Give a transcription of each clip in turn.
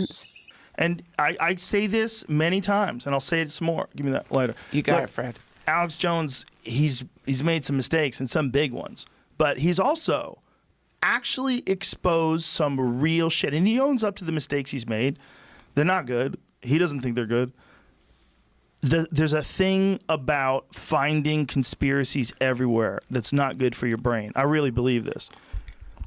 Jones. And I say this many times, and I'll say it some more. Give me that lighter. You got it, Fred. Alex Jones, he's made some mistakes and some big ones, but he's also actually exposed some real shit, and he owns up to the mistakes he's made. They're not good. He doesn't think they're good. There's a thing about finding conspiracies everywhere that's not good for your brain. I really believe this.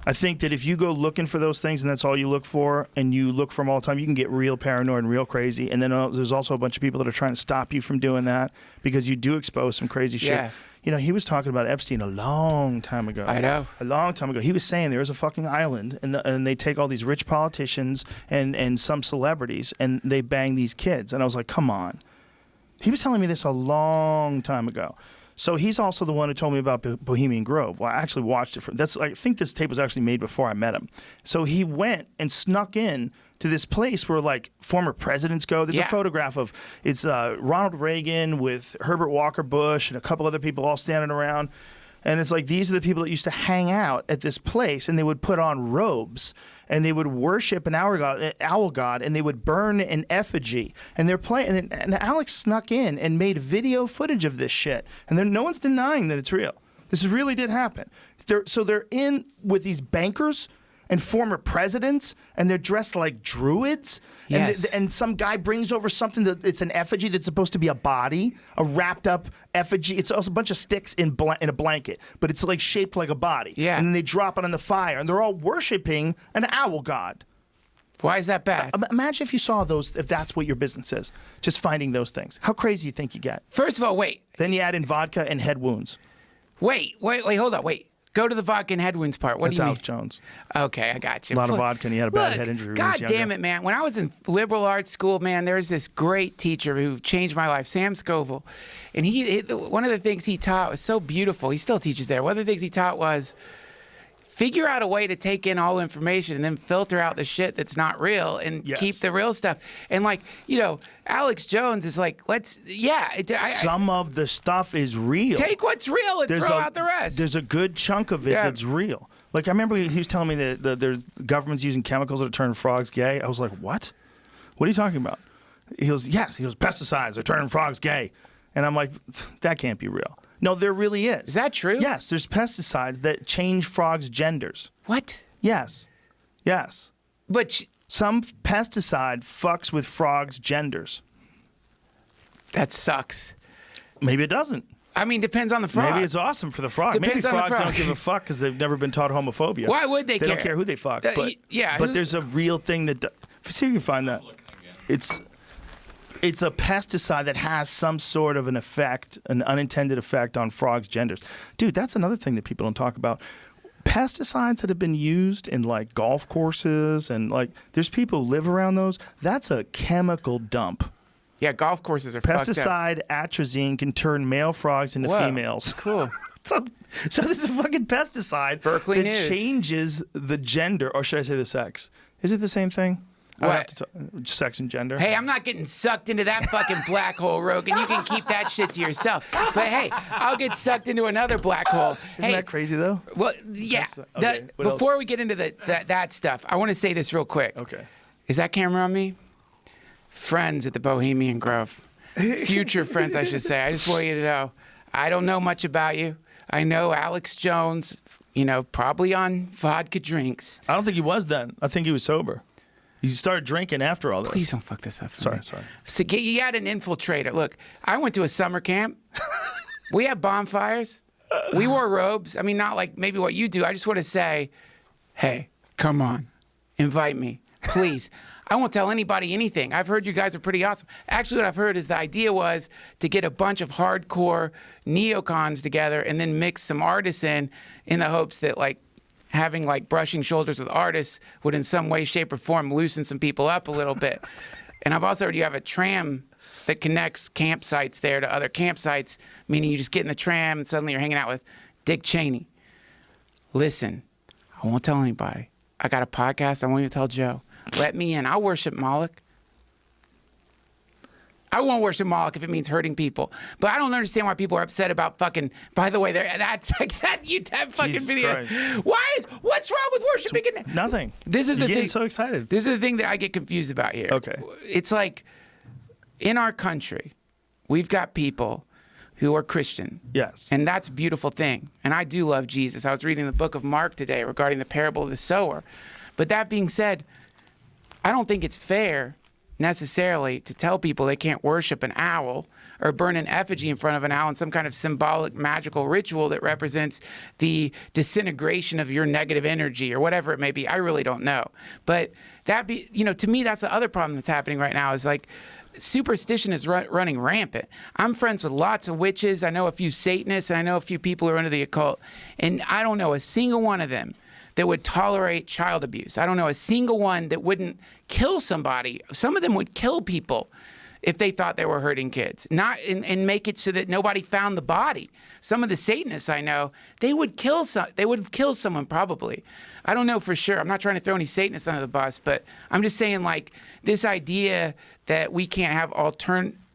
I think that if you go looking for those things and that's all you look for, and you look for them all the time, you can get real paranoid and real crazy. And then there's also a bunch of people that are trying to stop you from doing that because you do expose some crazy shit. Yeah. You know, he was talking about Epstein a long time ago. I know. A long time ago. He was saying there was a fucking island, and they take all these rich politicians and some celebrities, and they bang these kids. And I was like, come on. He was telling me this a long time ago. So he's also the one who told me about Bohemian Grove. Well, I actually watched it. I think this tape was actually made before I met him. So he went and snuck in to this place where like former presidents go. There's a photograph of it's Ronald Reagan with Herbert Walker Bush and a couple other people all standing around. And it's like these are the people that used to hang out at this place, and they would put on robes and they would worship an owl god, and they would burn an effigy. And they're playing, and Alex snuck in and made video footage of this shit. And then no one's denying that it's real. This really did happen. They're in with these bankers and former presidents, and they're dressed like druids. Yes. And some guy brings over something it's an effigy that's supposed to be a body, a wrapped up effigy. It's also a bunch of sticks in a blanket, but it's like shaped like a body. Yeah. And then they drop it on the fire, and they're all worshiping an owl god. Why is that bad? Imagine if you saw those, if that's what your business is, just finding those things. How crazy you think you get? First of all, wait. Then you add in vodka and head wounds. Wait, hold on, wait. Go to the vodka and head wounds part. What That's do you Alex mean? Jones. Okay, I got you. A lot of vodka, and he had a bad head injury. God damn it, man. When I was in liberal arts school, man, there was this great teacher who changed my life, Sam Scoville. And one of the things he taught was so beautiful. He still teaches there. One of the things he taught was figure out a way to take in all information and then filter out the shit that's not real and keep the real stuff. And like, Alex Jones is like, some of the stuff is real. Take what's real and throw out the rest. There's a good chunk of it that's real. Like, I remember he was telling me that there's government's using chemicals that turn frogs gay. I was like, what? What are you talking about? He goes, yes. He goes, pesticides are turning frogs gay. And I'm like, that can't be real. No, there really is. Is that true? Yes, there's pesticides that change frogs' genders. What? Yes. But some pesticide fucks with frogs' genders. That sucks. Maybe it doesn't. I mean, depends on the frog. Maybe it's awesome for the frog. Maybe frogs don't give a fuck because they've never been taught homophobia. Why would they care? They don't care who they fuck. But there's a real thing that... See if you can find that. It's a pesticide that has some sort of an effect, an unintended effect on frogs' genders. Dude, that's another thing that people don't talk about. Pesticides that have been used in like golf courses and like there's people who live around those. That's a chemical dump. Yeah, golf courses are fucked up. Pesticide atrazine can turn male frogs into females. Cool. So there's a fucking pesticide Berkeley that News. changes the gender, or should I say the sex? Is it the same thing? What? Sex and gender. Hey, I'm not getting sucked into that fucking black hole, Rogan. You can keep that shit to yourself. But hey, I'll get sucked into another black hole. Isn't that crazy, though? Well, yeah. Okay, Before we get into that stuff, I want to say this real quick. Okay. Is that camera on me? Friends at the Bohemian Grove. Future friends, I should say. I just want you to know, I don't know much about you. I know Alex Jones, probably on vodka drinks. I don't think he was then. I think he was sober. He started drinking after all this. Please don't fuck this up for me. Sorry. So you got an infiltrator. Look, I went to a summer camp. We had bonfires. We wore robes. I mean, not like maybe what you do. I just want to say, hey, come on. Invite me, please. I won't tell anybody anything. I've heard you guys are pretty awesome. Actually, what I've heard is the idea was to get a bunch of hardcore neocons together and then mix some artists in the hopes that, like, having like brushing shoulders with artists would in some way, shape, or form loosen some people up a little bit. And I've also heard you have a tram that connects campsites there to other campsites, meaning you just get in the tram and suddenly you're hanging out with Dick Cheney. Listen, I won't tell anybody. I got a podcast. I won't even tell Joe. Let me in. I'll worship Moloch. I won't worship Moloch if it means hurting people. But I don't understand why people are upset about fucking. By the way, that's like that fucking Jesus video. Christ. What's wrong with worshiping? Nothing. This is You're the getting thing. so excited. This is the thing that I get confused about here. Okay. It's like in our country, we've got people who are Christian. Yes. And that's a beautiful thing. And I do love Jesus. I was reading the book of Mark today regarding the parable of the sower. But that being said, I don't think it's fair necessarily to tell people they can't worship an owl or burn an effigy in front of an owl in some kind of symbolic magical ritual that represents the disintegration of your negative energy or whatever it may be. I really don't know. But to me, that's the other problem that's happening right now is like superstition is running rampant. I'm friends with lots of witches. I know a few Satanists, and I know a few people who are into the occult. And I don't know a single one of them that would tolerate child abuse. I don't know a single one that wouldn't kill somebody. Some of them would kill people if they thought they were hurting kids, and make it so that nobody found the body. Some of the Satanists I know, they would kill someone probably. I don't know for sure. I'm not trying to throw any Satanists under the bus, but I'm just saying like this idea that we can't have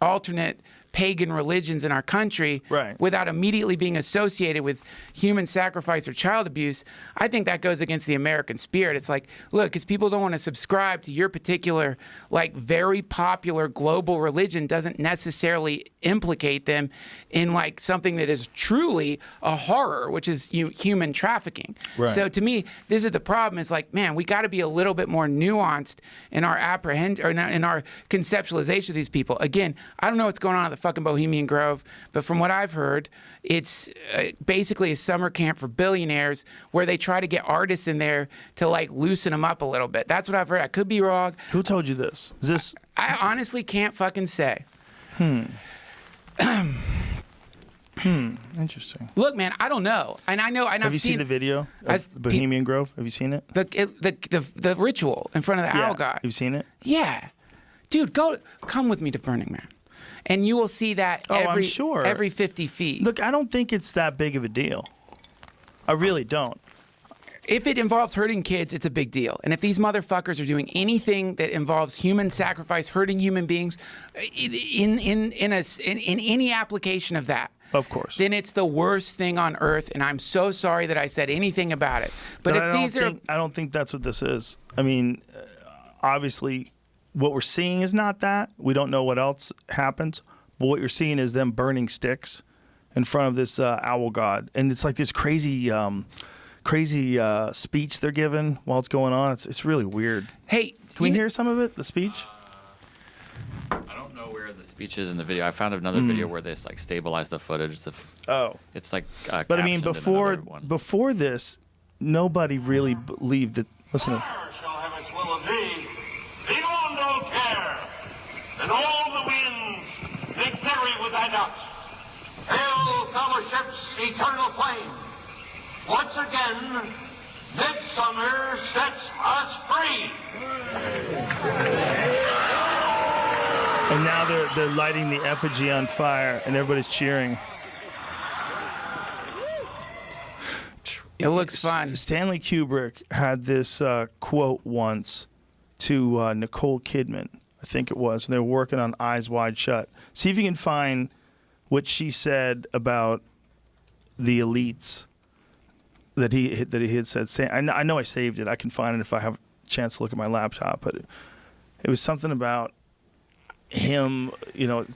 alternate pagan religions in our country without immediately being associated with human sacrifice or child abuse, I think that goes against the American spirit. It's like, look, because people don't want to subscribe to your particular, like, very popular global religion doesn't necessarily implicate them in, like, something that is truly a horror, which is human trafficking. Right. So to me, this is the problem. Is like, man, we got to be a little bit more nuanced in our in our conceptualization of these people. Again, I don't know what's going on at the fucking Bohemian Grove, but from what I've heard, it's basically a summer camp for billionaires where they try to get artists in there to like loosen them up a little bit. That's what I've heard. I could be wrong. Who told you this? Is this? I honestly can't fucking say. Interesting. Look, man, I don't know, and I know. And Have you seen the video of Bohemian Grove? Have you seen it? The ritual in front of the owl god. You've seen it? Yeah, dude, come with me to Burning Man. And you will see that every 50 feet. Look, I don't think it's that big of a deal. I really don't. If it involves hurting kids, it's a big deal. And if these motherfuckers are doing anything that involves human sacrifice, hurting human beings, in any application of that, of course, then it's the worst thing on earth. And I'm so sorry that I said anything about it. But I don't think that's what this is. I mean, obviously, what we're seeing is not that. We don't know what else happens. But what you're seeing is them burning sticks in front of this owl god. And it's like this crazy speech they're giving while it's going on. It's really weird. Hey, can we hear some of it, the speech? I don't know where the speech is in the video. I found another video where they like stabilize the footage. It's like but I mean, before this, nobody really believed that. Listen to and all the winds they carry with thy ducks. Hail, fellowship's eternal flame. Once again, midsummer sets us free. And now they're lighting the effigy on fire, and everybody's cheering. It looks fun. Stanley Kubrick had this quote once to Nicole Kidman, I think it was, when they were working on Eyes Wide Shut. See if you can find what she said about the elites that he had said. I know I saved it. I can find it if I have a chance to look at my laptop. But it was something about him,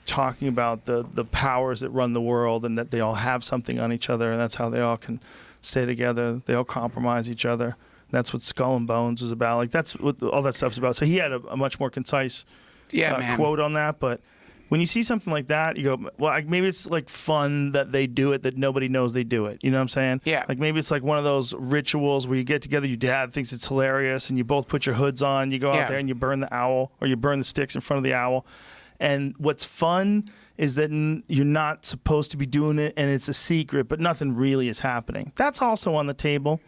talking about the powers that run the world and that they all have something on each other, and that's how they all can stay together. They all compromise each other. That's what Skull and Bones was about. Like, that's what all that stuff's about. So he had a much more concise quote on that. But when you see something like that, you go, well, maybe it's like fun that they do it, that nobody knows they do it. You know what I'm saying? Yeah. Like maybe it's like one of those rituals where you get together, your dad thinks it's hilarious, and you both put your hoods on, you go out there and you burn the owl, or you burn the sticks in front of the owl. And what's fun is that you're not supposed to be doing it, and it's a secret, but nothing really is happening. That's also on the table.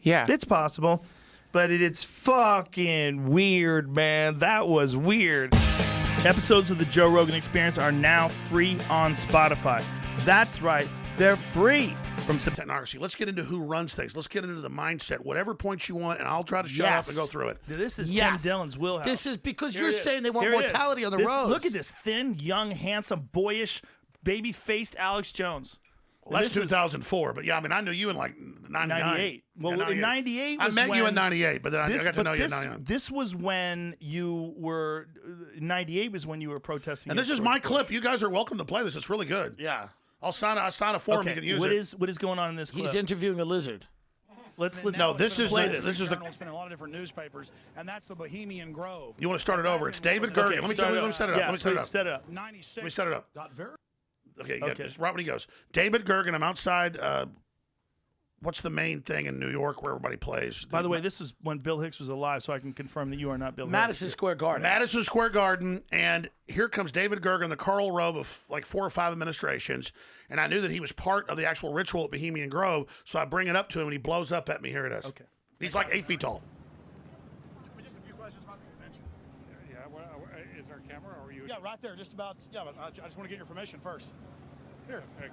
Yeah. It's possible, but it's fucking weird, man. That was weird. Episodes of the Joe Rogan Experience are now free on Spotify. That's right. They're free from September. Technocracy. Let's get into who runs things. Let's get into the mindset. Whatever points you want, and I'll try to shut up and go through it. This is Yes. Tim Dillon's wheelhouse. This is because Here you're it is. saying they want Here it is. mortality on the This- roads. Look at this thin, young, handsome, boyish, baby-faced Alex Jones. Well, that's This was 2004, but yeah, I mean, I knew you in like 99. 98. Well, in 98 I was met you when- in 98, but then I got to know you in this, 99. this was when you were 98 was when you were protesting. And this against is my George Bush. clip. You guys are welcome to play this. It's really good. Yeah. I'll sign a form. Okay, You can use what it. what is going on in this clip? He's interviewing a lizard. Let's No, this is play the, this is the. It's been in a lot of different newspapers, and that's the Bohemian Grove. You want to start it over? It's David Gergen. Let me set it up. Yeah, Let me set it up. Set it up. 96. Let me set it up. Got very Okay, yeah, Okay. just right when he goes. David Gergen. I'm outside. What's the main thing in New York where everybody plays? By the way, this is when Bill Hicks was alive, so I can confirm that you are not Bill Madison Hicks. Square Garden. Madison Square Garden, and here comes David Gergen, the Karl Rove of like 4 or 5 administrations, and I knew that he was part of the actual ritual at Bohemian Grove, so I bring it up to him, and he blows up at me. Here it is. Okay. He's like 8 feet tall. just a few questions about the convention. Yeah, well, is there a camera or are you? Yeah, right there. Just about. Yeah, but I just want to get your permission first. Here. Okay.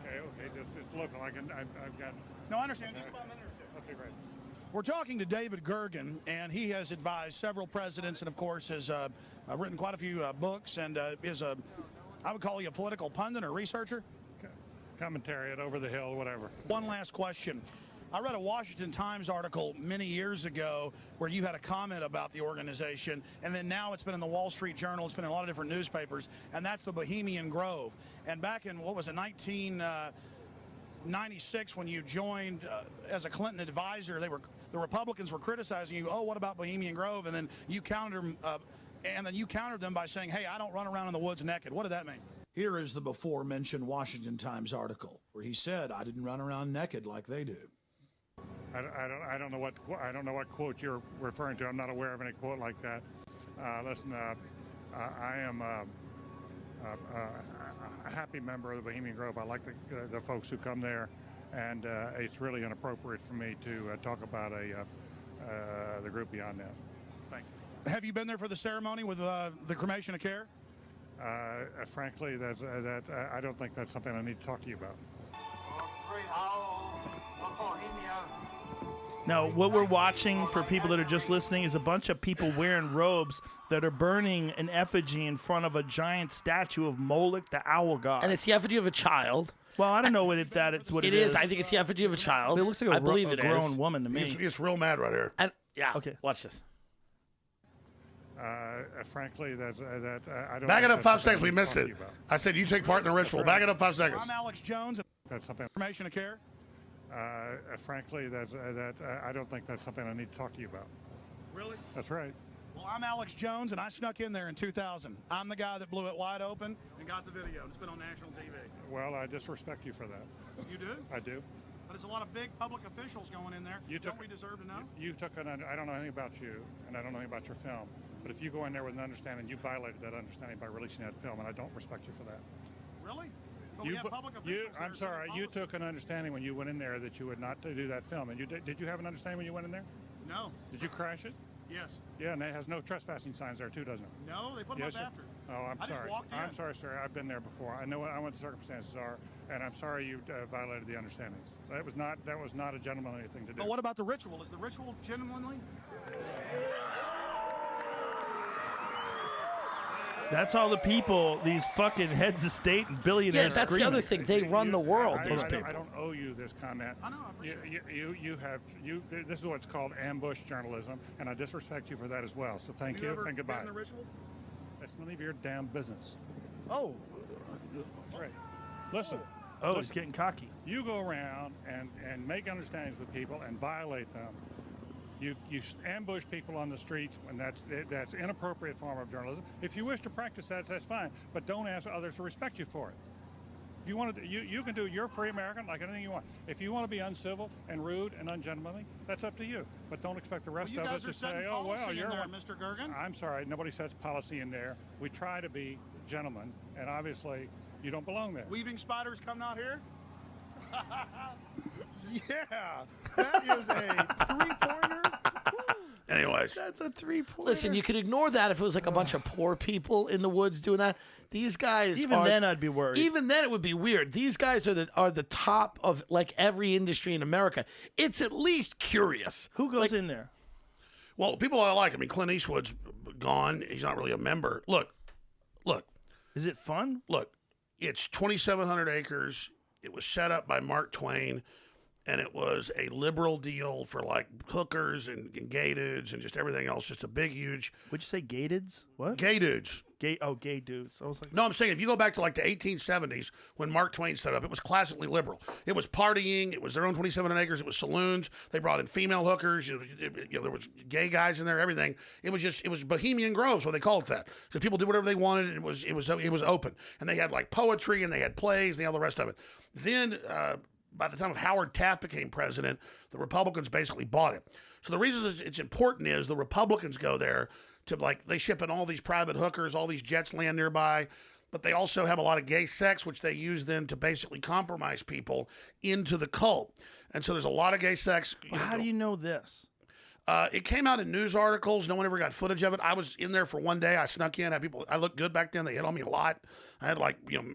It's local. I've got. No, I understand. Just about a minute or two. Okay, great. We're talking to David Gergen, and he has advised several presidents, and of course has written quite a few books, and is a, I would call you a political pundit or researcher. Commentary at Over the Hill, whatever. One last question. I read a Washington Times article many years ago where you had a comment about the organization, and then now it's been in the Wall Street Journal, it's been in a lot of different newspapers, and that's the Bohemian Grove. And back in, what was it, 1996, when you joined as a Clinton advisor, the Republicans were criticizing you. Oh, what about Bohemian Grove? And then you countered them by saying, "Hey, I don't run around in the woods naked." What did that mean? Here is the before-mentioned Washington Times article where he said, "I didn't run around naked like they do." I don't know what quote you're referring to. I'm not aware of any quote like that. Listen, I am a happy member of the Bohemian Grove. I like the folks who come there, and it's really inappropriate for me to talk about the group beyond that. Thank you. Have you been there for the ceremony with the cremation of care? Frankly, I don't think that's something I need to talk to you about. Now, what we're watching for people that are just listening is a bunch of people wearing robes that are burning an effigy in front of a giant statue of Moloch, the owl god. And it's the effigy of a child. Well, I don't know what it's what it is. I think it's the effigy of a child. It looks like I believe a it grown is. woman to me. He's real mad right here. And yeah. Okay. Watch this. Frankly, I don't. Back it up think 5 that's seconds. We something I need to missed talk it. to you about. I said you take part in the ritual. Back it up 5 seconds. I'm Alex Jones. That's something. Cremation of care. Frankly, I don't think that's something I need to talk to you about. Really? That's right. Well, I'm Alex Jones, and I snuck in there in 2000. I'm the guy that blew it wide open and got the video. It's been on national TV. Well, I disrespect you for that. You do? I do. But it's a lot of big public officials going in there. Don't we deserve to know? You took I don't know anything about you, and I don't know anything about your film. But if you go in there with an understanding, you violated that understanding by releasing that film, and I don't respect you for that. Really? But we have public officials. I'm sorry. You took an understanding when you went in there that you would not do that film, and did you have an understanding when you went in there? No. Did you crash it? Yes. Yeah, and it has no trespassing signs there too, doesn't it? No, they put them Yes, up sir. after. Oh, I'm I sorry. just walked in. I'm sorry, sir. I've been there before. I know what the circumstances are, and I'm sorry you violated the understandings. That was not a gentlemanly thing to do. But what about the ritual? Is the ritual genuinely? That's all the people, these fucking heads of state and billionaires. Yeah, that's screaming. the other thing. They run the world. These people. I don't owe you this comment. I know. I appreciate it. This is what's called ambush journalism, and I disrespect you for that as well. So thank Have you ever and goodbye. been in the ritual? That's none of your damn business. Oh. That's right. Listen. Oh, he's listen. getting cocky. You go around and make understandings with people and violate them. You ambush people on the streets, and that's inappropriate form of journalism. If you wish to practice that, that's fine, but don't ask others to respect you for it. If you want to, you can do. You're a free American, like anything you want. If you want to be uncivil and rude and ungentlemanly, that's up to you. But don't expect the rest of us to say, "Oh well, you're there, Mr. Gergen." I'm sorry, nobody sets policy in there. We try to be gentlemen, and obviously, you don't belong there. Weaving spiders come out here. Yeah, that is a 3-pointer. Anyways, That's a 3-pointer. Listen, you could ignore that if it was like a bunch of poor people in the woods doing that. These guys Even then, I'd be worried. Even then, it would be weird. These guys are the top of like every industry in America. It's at least curious. Who goes in there? well, people I like. I mean, Clint Eastwood's gone. He's not really a member. Look. Is it fun? Look, it's 2,700 acres. It was set up by Mark Twain, and it was a liberal deal for like hookers and gay dudes and just everything else. Just a big, huge. Would you say gateds? What? Gay dudes. Gay dudes. I was like, No, I'm saying if you go back to like the 1870s when Mark Twain set up, it was classically liberal. It was partying. It was their own 2,700 acres. It was saloons. They brought in female hookers. There was gay guys in there. Everything. It was Bohemian Grove, so they called it that, because people did whatever they wanted. And it was open, and they had like poetry and they had plays and all the rest of it. Then by the time of Howard Taft became president, the Republicans basically bought it. So the reason it's important is the Republicans go there to they ship in all these private hookers, all these jets land nearby, but they also have a lot of gay sex, which they use then to basically compromise people into the cult. And so there's a lot of gay sex. how do you know this? It came out in news articles. No one ever got footage of it. I was in there for one day. I snuck in. I looked good back then. They hit on me a lot. I had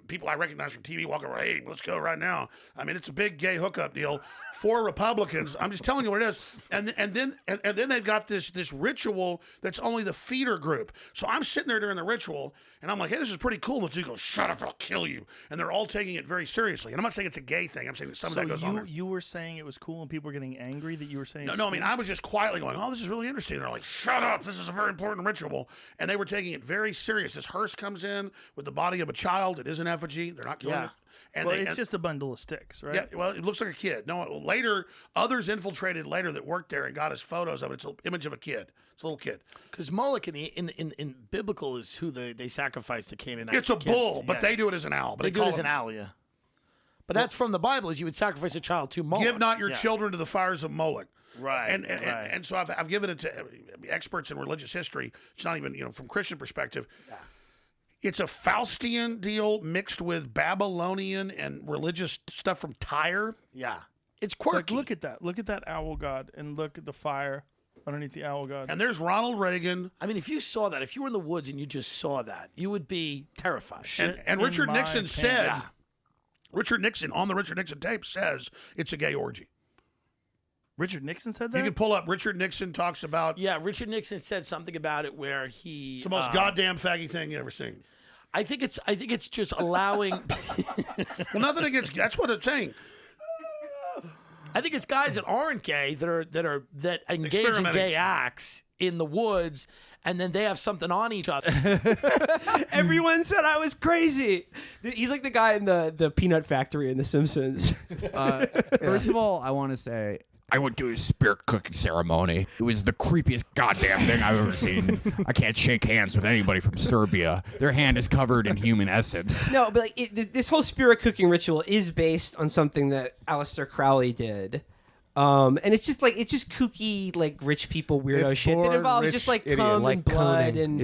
people I recognized from TV walking around. Hey, let's go right now. I mean, it's a big gay hookup deal for Republicans. I'm just telling you what it is. And then they've got this ritual that's only the feeder group. So I'm sitting there during the ritual, and I'm like, hey, this is pretty cool. And the dude goes, shut up, I'll kill you. And they're all taking it very seriously. And I'm not saying it's a gay thing. I'm saying that some of that goes on there. You were saying it was cool and people were getting angry that you were saying No, I mean, I was just quietly going, oh, this is really interesting. And they're like, shut up, this is a very important ritual. And they were taking it very serious. This hearse comes in with the body of a child. It is an effigy. They're not killing it. And it's just a bundle of sticks, right? Yeah, well, it looks like a kid. No, later, others infiltrated later that worked there and got us photos of it. It's an image of a kid. It's a little kid. Because Moloch in biblical is who they sacrifice to Canaanite. It's a bull, but they do it as an owl. But they do it as an owl, yeah. But that's from the Bible, is you would sacrifice a child to Moloch. Give not your children to the fires of Moloch. Right. And so I've given it to experts in religious history. It's not even, from Christian perspective. Yeah. It's a Faustian deal mixed with Babylonian and religious stuff from Tyre. Yeah. It's quirky. Look at that. Look at that owl god and look at the fire underneath the owl god. And there's Ronald Reagan. I mean, if you saw that, if you were in the woods and you just saw that, you would be terrified. And Richard Nixon said, Richard Nixon, on the Richard Nixon tape, says it's a gay orgy. Richard Nixon said that? You can pull up. Richard Nixon talks about. Yeah, Richard Nixon said something about it where he. It's the most goddamn faggy thing you ever seen. I think it's just allowing. Well, nothing against. That's what it's saying. I think it's guys that aren't gay that engage in gay acts in the woods, and then they have something on each other. Everyone said I was crazy. He's like the guy in the peanut factory in The Simpsons. First of all, I want to say I went to a spirit cooking ceremony. It was the creepiest goddamn thing I've ever seen. I can't shake hands with anybody from Serbia. Their hand is covered in human essence. No, but this whole spirit cooking ritual is based on something that Aleister Crowley did. And it's just kooky, like rich people weirdo shit that involves just like cum and blood and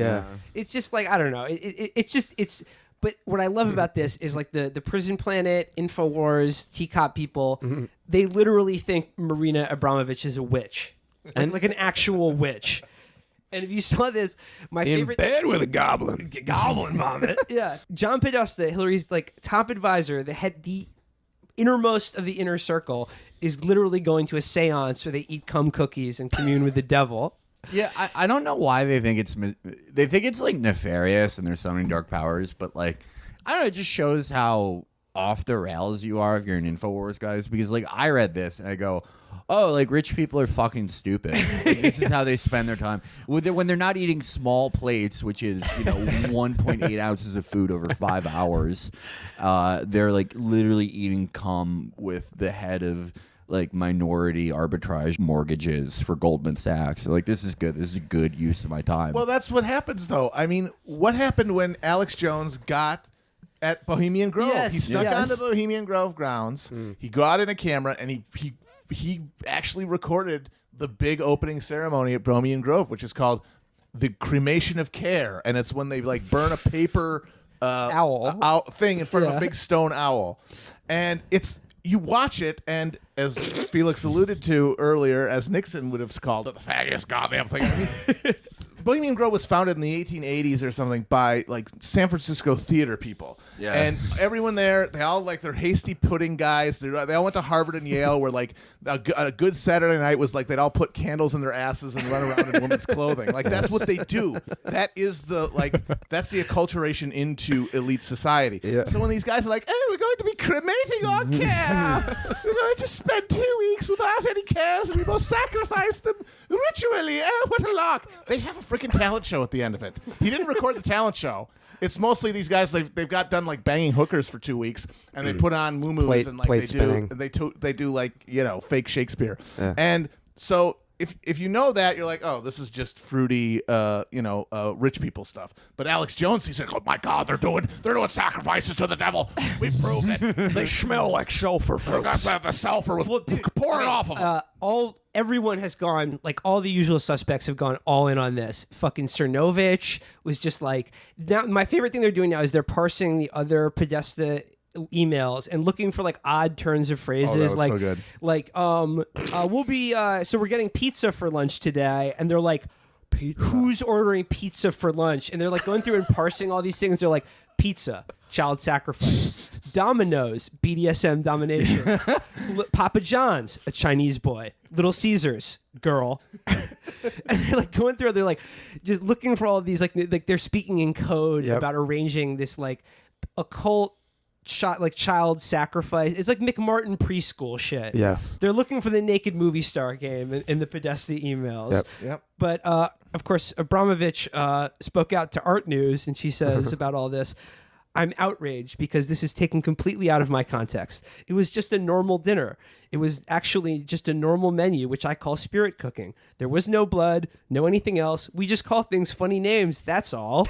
it's just like, I don't know. But what I love about this is like the Prison Planet, InfoWars, Teacop people, they literally think Marina Abramovich is a witch. And like an actual witch. And if you saw this, my favorite... In bed with a goblin. Goblin vomit. Yeah. John Podesta, Hillary's like top advisor, the innermost of the inner circle, is literally going to a seance where they eat cum cookies and commune with the devil. Yeah, I don't know why they think it's like nefarious and there's so many dark powers, but like I don't know, it just shows how off the rails you are if you're an InfoWars guys, because like I read this and I go, oh, like rich people are fucking stupid. Like, this is how they spend their time when they're not eating small plates, which is 1.8 ounces of food over 5 hours. They're like literally eating cum with the head of like minority arbitrage mortgages for Goldman Sachs. Like this is good. This is a good use of my time. Well, that's what happens though. I mean, what happened when Alex Jones got at Bohemian Grove? Yes, he snuck onto Bohemian Grove grounds. He got in a camera and he actually recorded the big opening ceremony at Bohemian Grove, which is called the cremation of care, and it's when they like burn a paper owl thing in front of a big stone owl, and it's you watch it, and as Felix alluded to earlier, as Nixon would have called it, the faggiest goddamn thing. I mean, Bohemian Grove was founded in the 1880s or something by like San Francisco theater people. Yeah. And everyone there, they all like they're hasty pudding guys. They all went to Harvard and Yale, where like a good Saturday night was like they'd all put candles in their asses and run around in women's clothing. Like that's what they do. That is that's the acculturation into elite society. Yeah. So when these guys are like, "Hey, we're going to be cremating our care. We're going to spend 2 weeks without any cares, and we will sacrifice them ritually. Oh, what a lark!" They have a freaking talent show at the end of it. He didn't record the talent show. It's mostly these guys. They've got done like banging hookers for 2 weeks, and they put on muumuus and like they do like fake Shakespeare. Yeah. And so if you know that, you're like, oh, this is just fruity, rich people stuff. But Alex Jones, he said, oh my God, they're doing sacrifices to the devil. We proved it. They smell like sulfur fruits. The sulfur was pouring off of them. Everyone has gone, like all the usual suspects have gone all in on this. Fucking Cernovich was just like, now my favorite thing they're doing now is they're parsing the other Podesta emails and looking for like odd turns of phrases. Oh, that was like, so good. Like, we'll be, so we're getting pizza for lunch today. And they're like, who's ordering pizza for lunch? And they're like going through and parsing all these things. They're like, pizza, child sacrifice. Domino's, BDSM domination. Papa John's, a Chinese boy. Little Caesars, girl. And they're like going through, they're like just looking for all of these, like they're speaking in code about arranging this like occult child sacrifice. It's like McMartin preschool shit. Yes. They're looking for the naked movie star game in the Podesta emails. Yep. But of course, Abramovich spoke out to Art News, and she says about all this, I'm outraged because this is taken completely out of my context. It was just a normal dinner. It was actually just a normal menu, which I call spirit cooking. There was no blood, no anything else. We just call things funny names, that's all.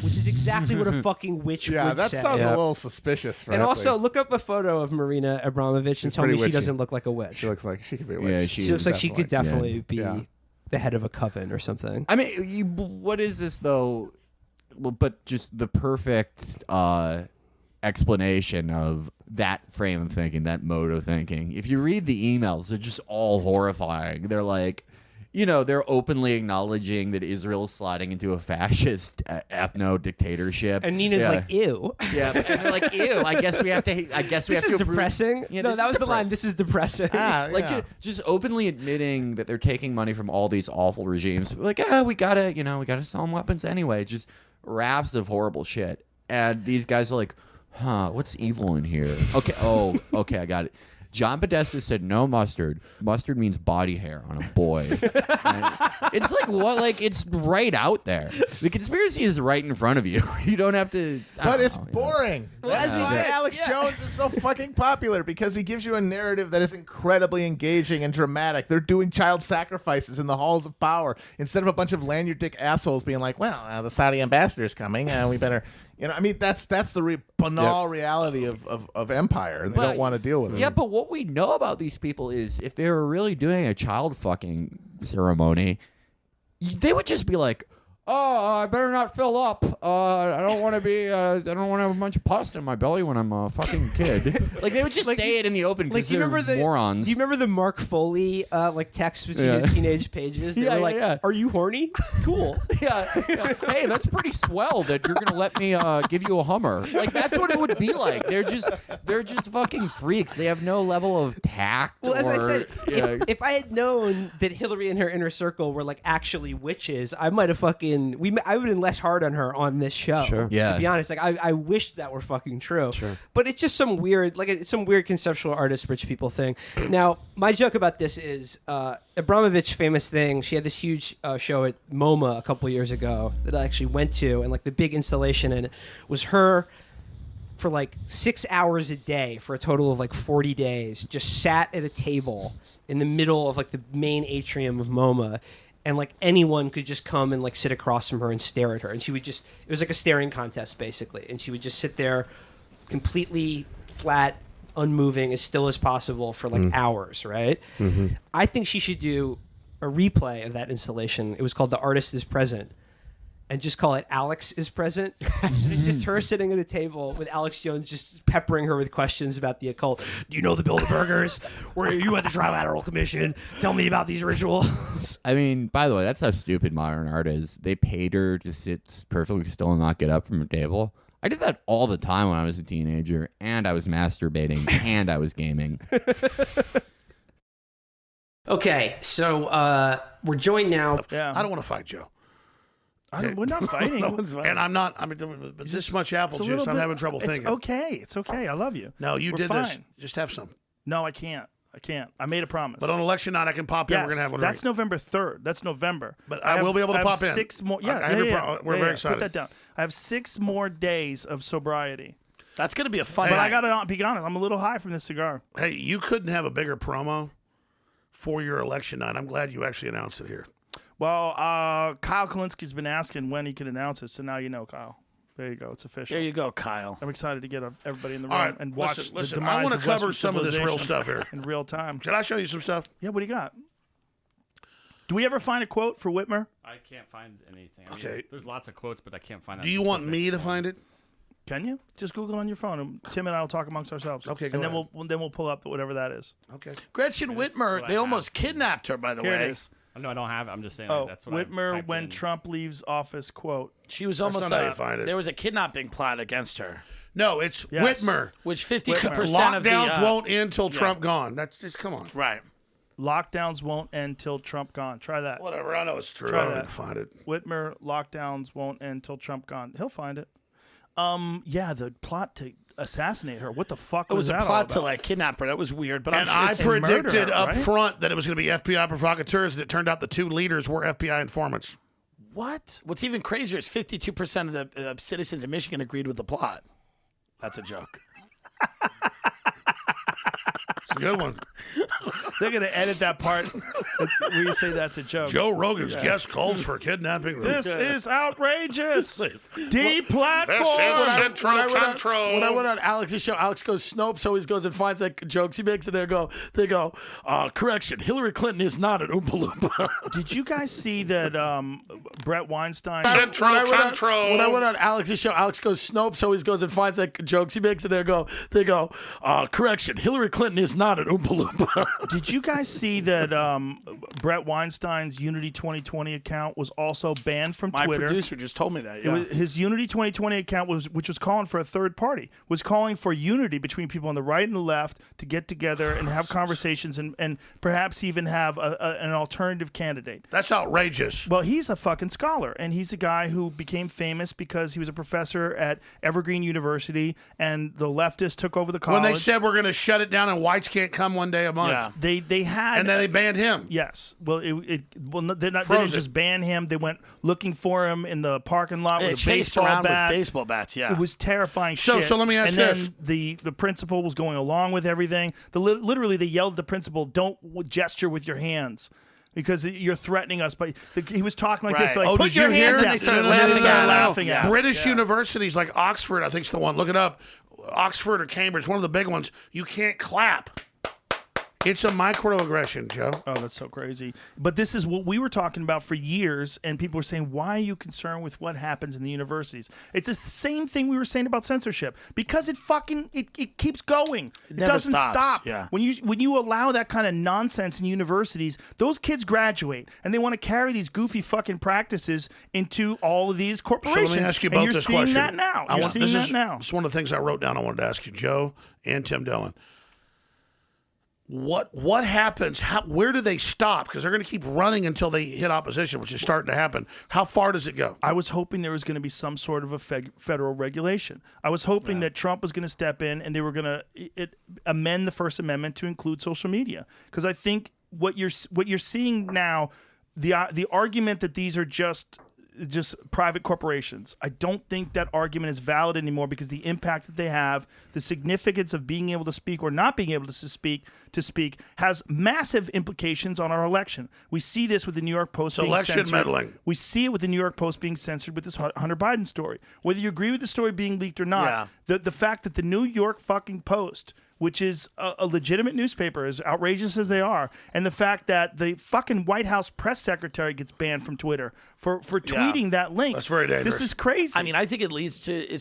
Which is exactly what a fucking witch would say. Yeah, that sounds a little suspicious. And also, look up a photo of Marina Abramovich and tell me she doesn't look like a witch. She looks like she could be a witch. Yeah, she looks like she could definitely be the head of a coven or something. I mean, what is this though? Well, but just the perfect explanation of that frame of thinking, that mode of thinking. If you read the emails, they're just all horrifying. They're like, they're openly acknowledging that Israel's sliding into a fascist ethno-dictatorship. And Nina's like, ew. Yeah, and they're like, ew, I guess we have to This is depressing. Yeah, no, that was the line. This is depressing. Just openly admitting that they're taking money from all these awful regimes. Like, we gotta sell them weapons anyway. Just raps of horrible shit. And these guys are like, what's evil in here? Okay, I got it. John Podesta said no mustard. Mustard means body hair on a boy. It's like, what? Like, it's right out there. The conspiracy is right in front of you. You don't have to. But it's boring. That's why Alex Jones is so fucking popular, because he gives you a narrative that is incredibly engaging and dramatic. They're doing child sacrifices in the halls of power instead of a bunch of lanyard dick assholes being like, well, the Saudi ambassador's coming. We better. That's the banal reality of empire, and they don't want to deal with it. Yeah, but what we know about these people is if they were really doing a child fucking ceremony, they would just be like, I better not fill up. I don't want to be. I don't want to have a bunch of pus in my belly when I'm a fucking kid. Like they would just say it in the open because they're morons. Do you remember the Mark Foley text between his teenage pages? They were like, "Are you horny? Cool." Yeah. Hey, that's pretty swell that you're gonna let me give you a Hummer. Like that's what it would be like. They're just fucking freaks. They have no level of tact. Well, as I said, if I had known that Hillary and her inner circle were like actually witches, I might have fucking. I would have been less hard on her on this show. Sure. Yeah. To be honest, like I wish that were fucking true. Sure. But it's just some weird, some weird conceptual artist, rich people thing. Now, my joke about this is Abramovich famous thing. She had this huge show at MoMA a couple years ago that I actually went to, and like the big installation in it was her for like 6 hours a day for a total of like 40 days, just sat at a table in the middle of like the main atrium of MoMA. And like anyone could just come and like sit across from her and stare at her, and she would just, it was like a staring contest basically, and she would just sit there completely flat, unmoving, as still as possible for like hours, right? Mm-hmm. I think she should do a replay of that installation. It was called The Artist is Present. and just call it Alex is present. It's just her sitting at a table with Alex Jones just peppering her with questions about the occult. Do you know the Bilderbergers? Were you at the Trilateral Commission? Tell me about these rituals. I mean, by the way, that's how stupid modern art is. They paid her to sit perfectly still and not get up from her table. I did that all the time when I was a teenager, and I was masturbating, and I was gaming. Okay, so we're joined now. Yeah. I don't want to fight Joe. We're not fighting. No one's fighting. And I'm not. I mean, this much apple juice, I'm having trouble thinking. It's okay. I love you. No, you We're did fine. this. Just have some. No, I can't. I made a promise. But on election night, I can pop in. We're going to have one. That's November 3rd. That's November. But I will be able to pop in. 6 more. We're very excited. Put that down. I have 6 more days of sobriety. That's going to be a fun But night. I got to be honest. I'm a little high from this cigar. Hey, you couldn't have a bigger promo for your election night. I'm glad you actually announced it here. Well, Kyle Kalinski's been asking when he can announce it, so now you know, Kyle. There you go. It's official. There you go, Kyle. I'm excited to get everybody in the room All right, and watch listen, the demise I want to of cover Western some of this real civilization stuff here. in real time. Can I show you some stuff? Yeah, what do you got? Do we ever find a quote for Whitmer? I can't find anything. I mean, Okay. there's lots of quotes, but I can't find. Do you want me to find it? Can you? Just Google on your phone, and Tim and I will talk amongst ourselves. Okay, and go then we'll pull up whatever that is. Okay. Gretchen Whitmer, they almost kidnapped her, by the Here way. it is. No, I don't have it. I'm just saying. Oh, That's what I Whitmer typed when in. Trump leaves office quote. She was almost not how you find it. there was a kidnapping plot against her, No, it's Yes. Whitmer. which 50% of the Lockdowns won't end till Trump gone. That's just, come on. right. Lockdowns won't end till Trump gone. Try that. Whatever. I know it's true. Try I don't that. need to find it. Whitmer lockdowns won't end till Trump gone. He'll find it. Yeah, the plot to assassinate her. What the fuck It was a that all plot to about? like kidnap her. That was weird, but And I'm I sure it's predicted murder, up right? front that it was going to be FBI provocateurs, and it turned out the 2 leaders were FBI informants. what? What's even crazier is 52% of the citizens in Michigan agreed with the plot. That's a joke. It's a good one. They're gonna edit that part where you say that's a joke. Joe Rogan's guest calls for kidnapping. This is outrageous. This Deplatform. is central control. When I went on Alex's show, Alex goes, Snopes always goes and finds like jokes he makes, and they go, correction, Hillary Clinton is not an Oompa Loompa. Did you guys see that Brett Weinstein? Central control. When I went on Alex's show, Alex goes, Snopes always goes and finds like jokes he makes, and they go, correction, Hillary Clinton is not an Oompa Loompa. Did you guys see that Brett Weinstein's Unity 2020 account was also banned from My Twitter? producer just told me that. It Yeah. was, his Unity 2020 account which was calling for a third party, was calling for unity between people on the right and the left to get together and have conversations and perhaps even have an alternative candidate. That's outrageous. Well, he's a fucking scholar, and he's a guy who became famous because he was a professor at Evergreen University, and the leftists took over the college. When they said we're going to shut it down and whites can't come one day a month. Yeah. They had, And then they banned him. Yes. Well, they didn't Froze it. just ban him. They went looking for him in the parking lot They with a chased baseball around bat. with baseball bats. Yeah. It was terrifying So- shit. so let me ask and this. then the principal was going along with everything. Literally, they yelled at the principal, "Don't gesture with your hands." Because you're threatening us, but he was talking like this. Right. Like, Oh, put did your you hear? hands And up. they started And then laughing they started at him. laughing at him. British universities like Oxford, I think is the one. Look it up. Oxford or Cambridge, one of the big ones. You can't clap. It's a microaggression, Joe. Oh, that's so crazy. But this is what we were talking about for years, and people were saying, why are you concerned with what happens in the universities? It's the same thing we were saying about censorship. Because it keeps going. It never doesn't stops. stop. Yeah. When you allow that kind of nonsense in universities, those kids graduate, and they want to carry these goofy fucking practices into all of these So corporations. let me ask you and about you're this seeing question. that now. You're seeing this that is, now. It's one of the things I wrote down I wanted to ask you, Joe and Tim Dillon. What happens? Where do they stop? Because they're going to keep running until they hit opposition, which is starting to happen. How far does it go? I was hoping there was going to be some sort of a federal regulation. I was hoping that Trump was going to step in and they were going to amend the First Amendment to include social media. Because I think what you're seeing now, the argument that these are just private corporations. I don't think that argument is valid anymore because the impact that they have, the significance of being able to speak or not being able to speak has massive implications on our election. We see this with the New York Post being election censored. meddling. We see it with the New York Post being censored with this Hunter Biden story. Whether you agree with the story being leaked or not, the fact that the New York fucking Post which is a legitimate newspaper, as outrageous as they are, and the fact that the fucking White House press secretary gets banned from Twitter for tweeting that link. That's very dangerous. This is crazy. I mean, I think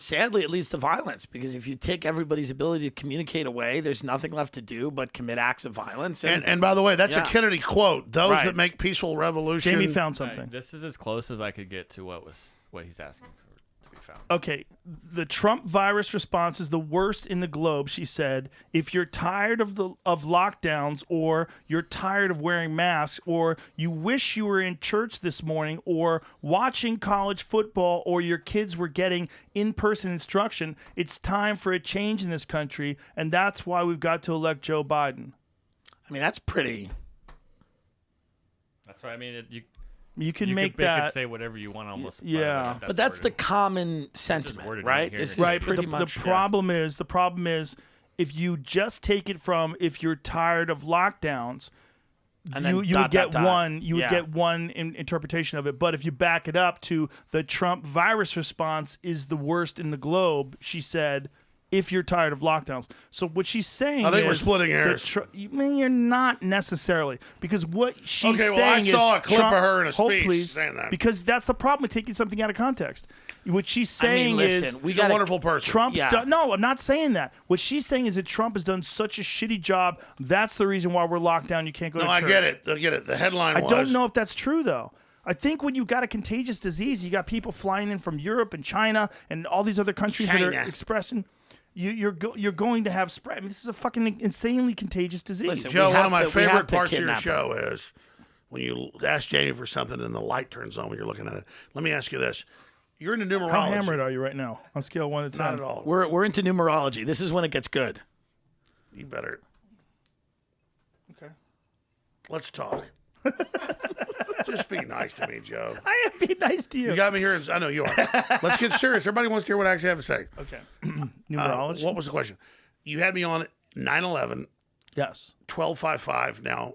sadly, it leads to violence, because if you take everybody's ability to communicate away, there's nothing left to do but commit acts of violence. And by the way, that's a Kennedy quote. Those that make peaceful revolution. Jamie found something. Right, this is as close as I could get to what he's asking for to be found. Okay, the Trump virus response is the worst in the globe, she said. If you're tired of lockdowns, or you're tired of wearing masks, or you wish you were in church this morning, or watching college football, or your kids were getting in-person instruction, it's time for a change in this country, and that's why we've got to elect Joe Biden. I mean, that's pretty. That's right. I mean, you can make that. You could say whatever you want, almost. Yeah, but that's the common sentiment, right? This is pretty much. The problem is, if you just take it from if you're tired of lockdowns, and you would get one interpretation of it. But if you back it up to the Trump virus response is the worst in the globe, she said, if you're tired of lockdowns. So what she's saying is... I think we're splitting hairs. You're not necessarily. Because what she's saying is... I saw a clip Trump, of her in a hold, speech please, saying that. Because that's the problem with taking something out of context. What she's saying is... He's a wonderful person. Trump's done... No, I'm not saying that. What she's saying is that Trump has done such a shitty job. That's the reason why we're locked down. You can't go to church. I get it. The headline was... I don't know if that's true, though. I think when you've got a contagious disease, you got people flying in from Europe and China and all these other countries that are expressing... You're going to have spread. I mean, this is a fucking insanely contagious disease. Listen, Joe, one of my favorite parts of your show is when you ask Jamie for something and the light turns on when you're looking at it. Let me ask you this. You're into numerology. How hammered are you right now on scale 1 to 10? Not at all. We're into numerology. This is when it gets good. You better. Okay. Let's talk. Just be nice to me, Joe. I am being nice to you. You got me here. I know you are. Let's get serious. Everybody wants to hear what I actually have to say. Okay. Numerology. What was the question? You had me on 9/11. Yes. 1255. Now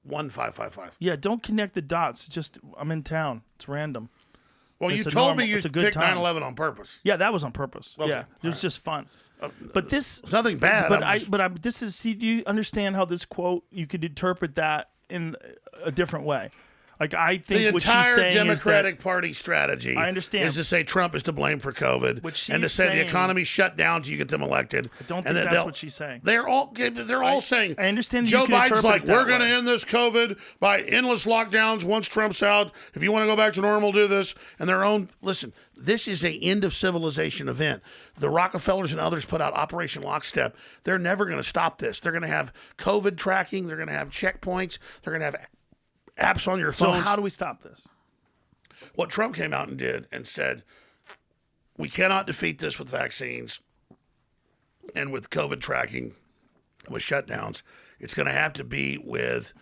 1555. Yeah. Don't connect the dots. Just I'm in town. It's random. Well, you told me you picked 9/11 on purpose. Yeah, that was on purpose. Okay. Yeah, it was just fun. But this there's nothing bad. But this is. See, do you understand how this quote? You could interpret that in a different way. Like I think the what she's entire saying Democratic is that, Party strategy I understand. is to say Trump is to blame for COVID and to say saying, the economy shut down till you get them elected. I don't think that's what she's saying. They're all saying. I understand. Joe Biden's like, we're going to way. end this COVID by endless lockdowns once Trump's out. If you want to go back to normal, do this. And their own listen. This is a end of civilization event. The Rockefellers and others put out Operation Lockstep. They're never going to stop this. They're going to have COVID tracking. They're going to have checkpoints. They're going to have apps on your phone. So how do we stop this? What Trump came out and did and said, we cannot defeat this with vaccines and with COVID tracking, with shutdowns. It's going to have to be with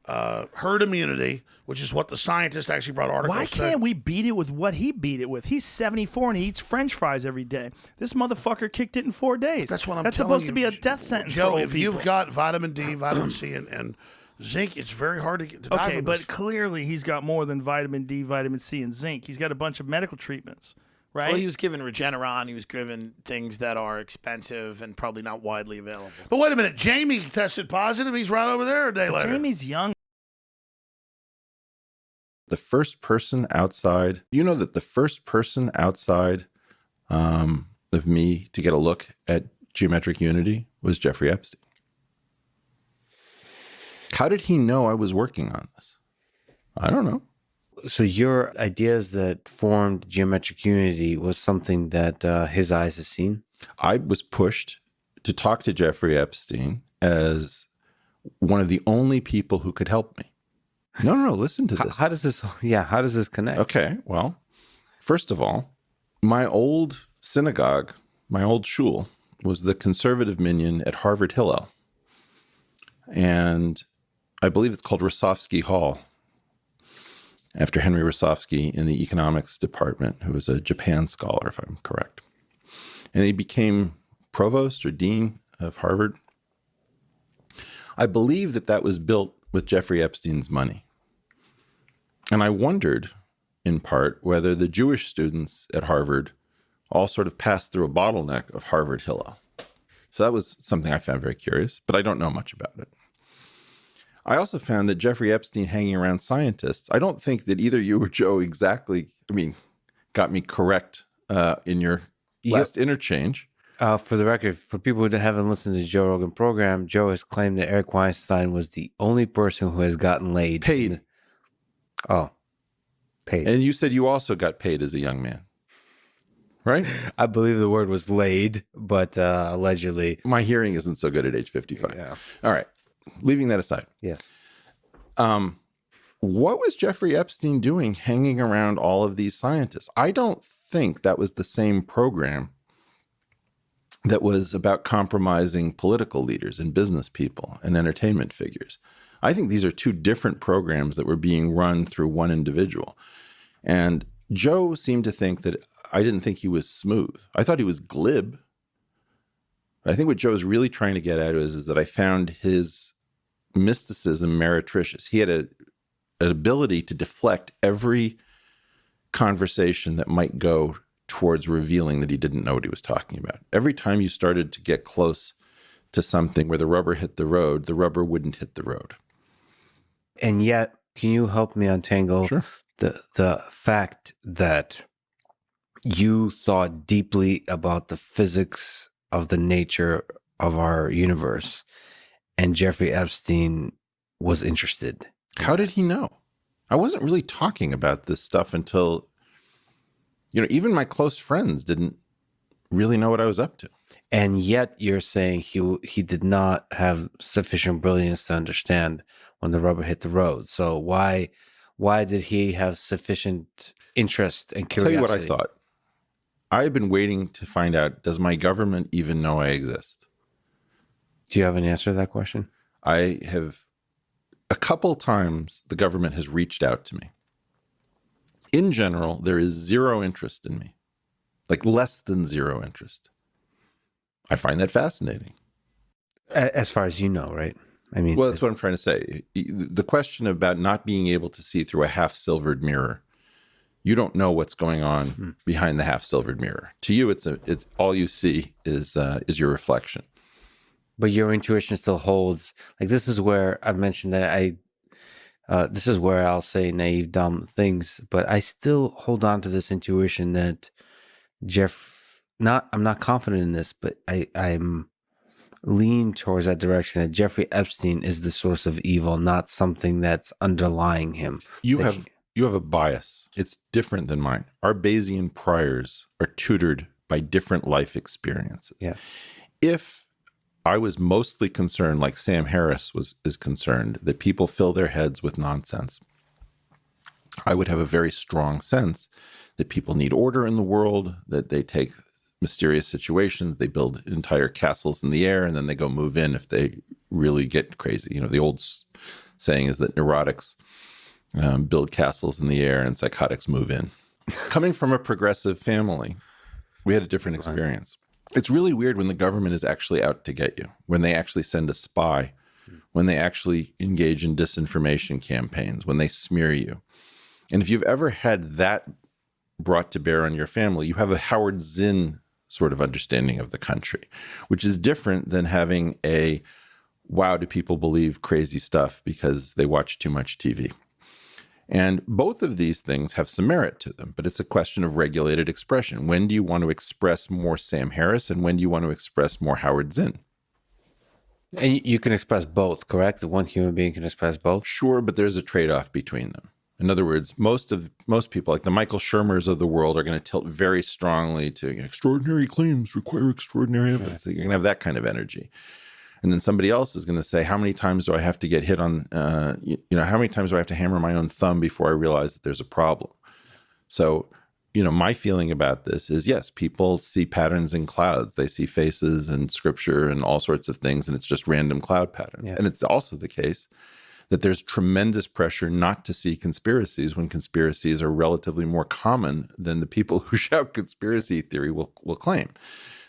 herd immunity, which is what the scientists actually brought articles. Why can't we beat it with what he beat it with? He's 74 and he eats French fries every day. This motherfucker kicked it in 4 days. That's what I'm That's telling supposed you. to be a death sentence Joe, for old if people. you've got vitamin D, vitamin C, and zinc, it's very hard to get to die Okay, from but this. clearly he's got more than vitamin D, vitamin C, and zinc. He's got a bunch of medical treatments, right? Well, he was given Regeneron. He was given things that are expensive and probably not widely available. But wait a minute. Jamie tested positive. He's right over there a day later. Jamie's young. The first person outside, that the first person outside of me to get a look at geometric unity was Jeffrey Epstein. How did he know I was working on this? I don't know. So your ideas that formed geometric unity was something that his eyes has seen? I was pushed to talk to Jeffrey Epstein as one of the only people who could help me. No, listen to this. How does this connect? Okay, well, first of all, my old synagogue, my old shul, was the conservative minyan at Harvard Hillel. And I believe it's called Rosofsky Hall, after Henry Rosofsky in the economics department, who was a Japan scholar, if I'm correct. And he became provost or dean of Harvard. I believe that was built with Jeffrey Epstein's money. And I wondered, in part, whether the Jewish students at Harvard all sort of passed through a bottleneck of Harvard Hillel. So that was something I found very curious, but I don't know much about it. I also found that Jeffrey Epstein hanging around scientists, I don't think that either you or Joe got me correct in your last interchange. For the record, for people who haven't listened to the Joe Rogan program, Joe has claimed that Eric Weinstein was the only person who has gotten laid. Paid. Paid. And you said you also got paid as a young man, right? I believe the word was laid, but allegedly. My hearing isn't so good at age 55. Yeah. All right. Leaving that aside. Yes. What was Jeffrey Epstein doing hanging around all of these scientists? I don't think that was the same program that was about compromising political leaders and business people and entertainment figures. I think these are two different programs that were being run through one individual. And Joe seemed to think that I didn't think he was smooth. I thought he was glib. I think what Joe's really trying to get at is that I found his mysticism meretricious. He had an ability to deflect every conversation that might go towards revealing that he didn't know what he was talking about. Every time you started to get close to something where the rubber hit the road, the rubber wouldn't hit the road. And yet, can you help me untangle the fact that you thought deeply about the physics of the nature of our universe, and Jeffrey Epstein was interested? How did he know? I wasn't really talking about this stuff until, even my close friends didn't really know what I was up to. And yet you're saying he did not have sufficient brilliance to understand when the rubber hit the road. So why did he have sufficient interest and curiosity? I'll tell you what I thought. I have been waiting to find out, does my government even know I exist? Do you have an answer to that question? I have. A couple times the government has reached out to me. In general, there is zero interest in me, like less than zero interest. I find that fascinating. As far as you know, right? I mean, well, that's what I'm trying to say. The question about not being able to see through a half-silvered mirror, you don't know what's going on behind the half-silvered mirror. To you, it's all you see is your reflection. But your intuition still holds. Like, this is where I've mentioned that this is where I'll say naive, dumb things, but I still hold on to this intuition that I'm not confident in this, but I'm lean towards that direction, that Jeffrey Epstein is the source of evil, not something that's underlying him. You have a bias. It's different than mine. Our Bayesian priors are tutored by different life experiences. Yeah. If I was mostly concerned, like Sam Harris is concerned, that people fill their heads with nonsense, I would have a very strong sense that people need order in the world, that they take mysterious situations, they build entire castles in the air, and then they go move in if they really get crazy. The old saying is that neurotics build castles in the air and psychotics move in. Coming from a progressive family, we had a different experience. It's really weird when the government is actually out to get you, when they actually send a spy, when they actually engage in disinformation campaigns, when they smear you. And if you've ever had that brought to bear on your family, you have a Howard Zinn sort of understanding of the country, which is different than having a, wow, do people believe crazy stuff because they watch too much TV? And both of these things have some merit to them, but it's a question of regulated expression. When do you want to express more Sam Harris, and when do you want to express more Howard Zinn? And you can express both, correct? One human being can express both? Sure, but there's a trade-off between them. In other words, most people, like the Michael Shermers of the world, are going to tilt very strongly to extraordinary claims require extraordinary evidence. You're going to have that kind of energy. And then somebody else is going to say, how many times do I have to get hit on, how many times do I have to hammer my own thumb before I realize that there's a problem? So, my feeling about this is, yes, people see patterns in clouds. They see faces and scripture and all sorts of things, and it's just random cloud patterns. Yeah. And it's also the case that there's tremendous pressure not to see conspiracies when conspiracies are relatively more common than the people who shout conspiracy theory will claim.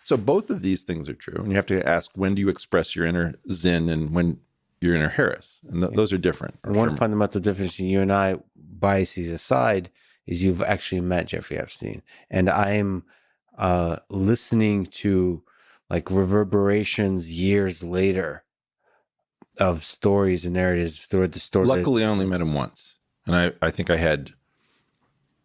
So both of these things are true. And you have to ask, when do you express your inner Zinn and when your inner Harris? And those are different. And one fundamental difference between you and I, biases aside, is you've actually met Jeffrey Epstein. And I'm listening to like reverberations years later of stories and narratives through the story. Luckily, I only met him once. And I think I had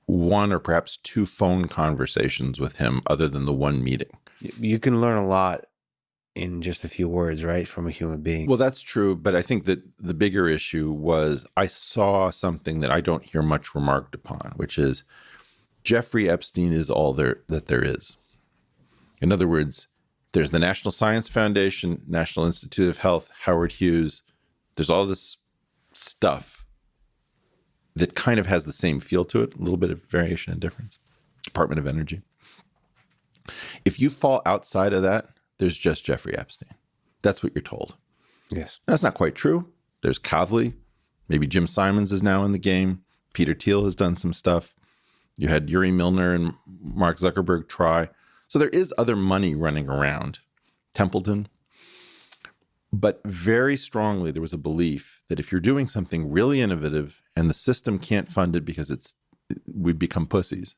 one or perhaps two phone conversations with him other than the one meeting. You can learn a lot in just a few words, right, from a human being. Well, that's true. But I think that the bigger issue was I saw something that I don't hear much remarked upon, which is Jeffrey Epstein is all that there is. In other words, there's the National Science Foundation, National Institute of Health, Howard Hughes. There's all this stuff that kind of has the same feel to it, a little bit of variation and difference. Department of Energy. If you fall outside of that, there's just Jeffrey Epstein. That's what you're told. Yes. That's not quite true. There's Kavli. Maybe Jim Simons is now in the game. Peter Thiel has done some stuff. You had Yuri Milner and Mark Zuckerberg try. So there is other money running around. Templeton. But very strongly, there was a belief that if you're doing something really innovative and the system can't fund it because we've become pussies,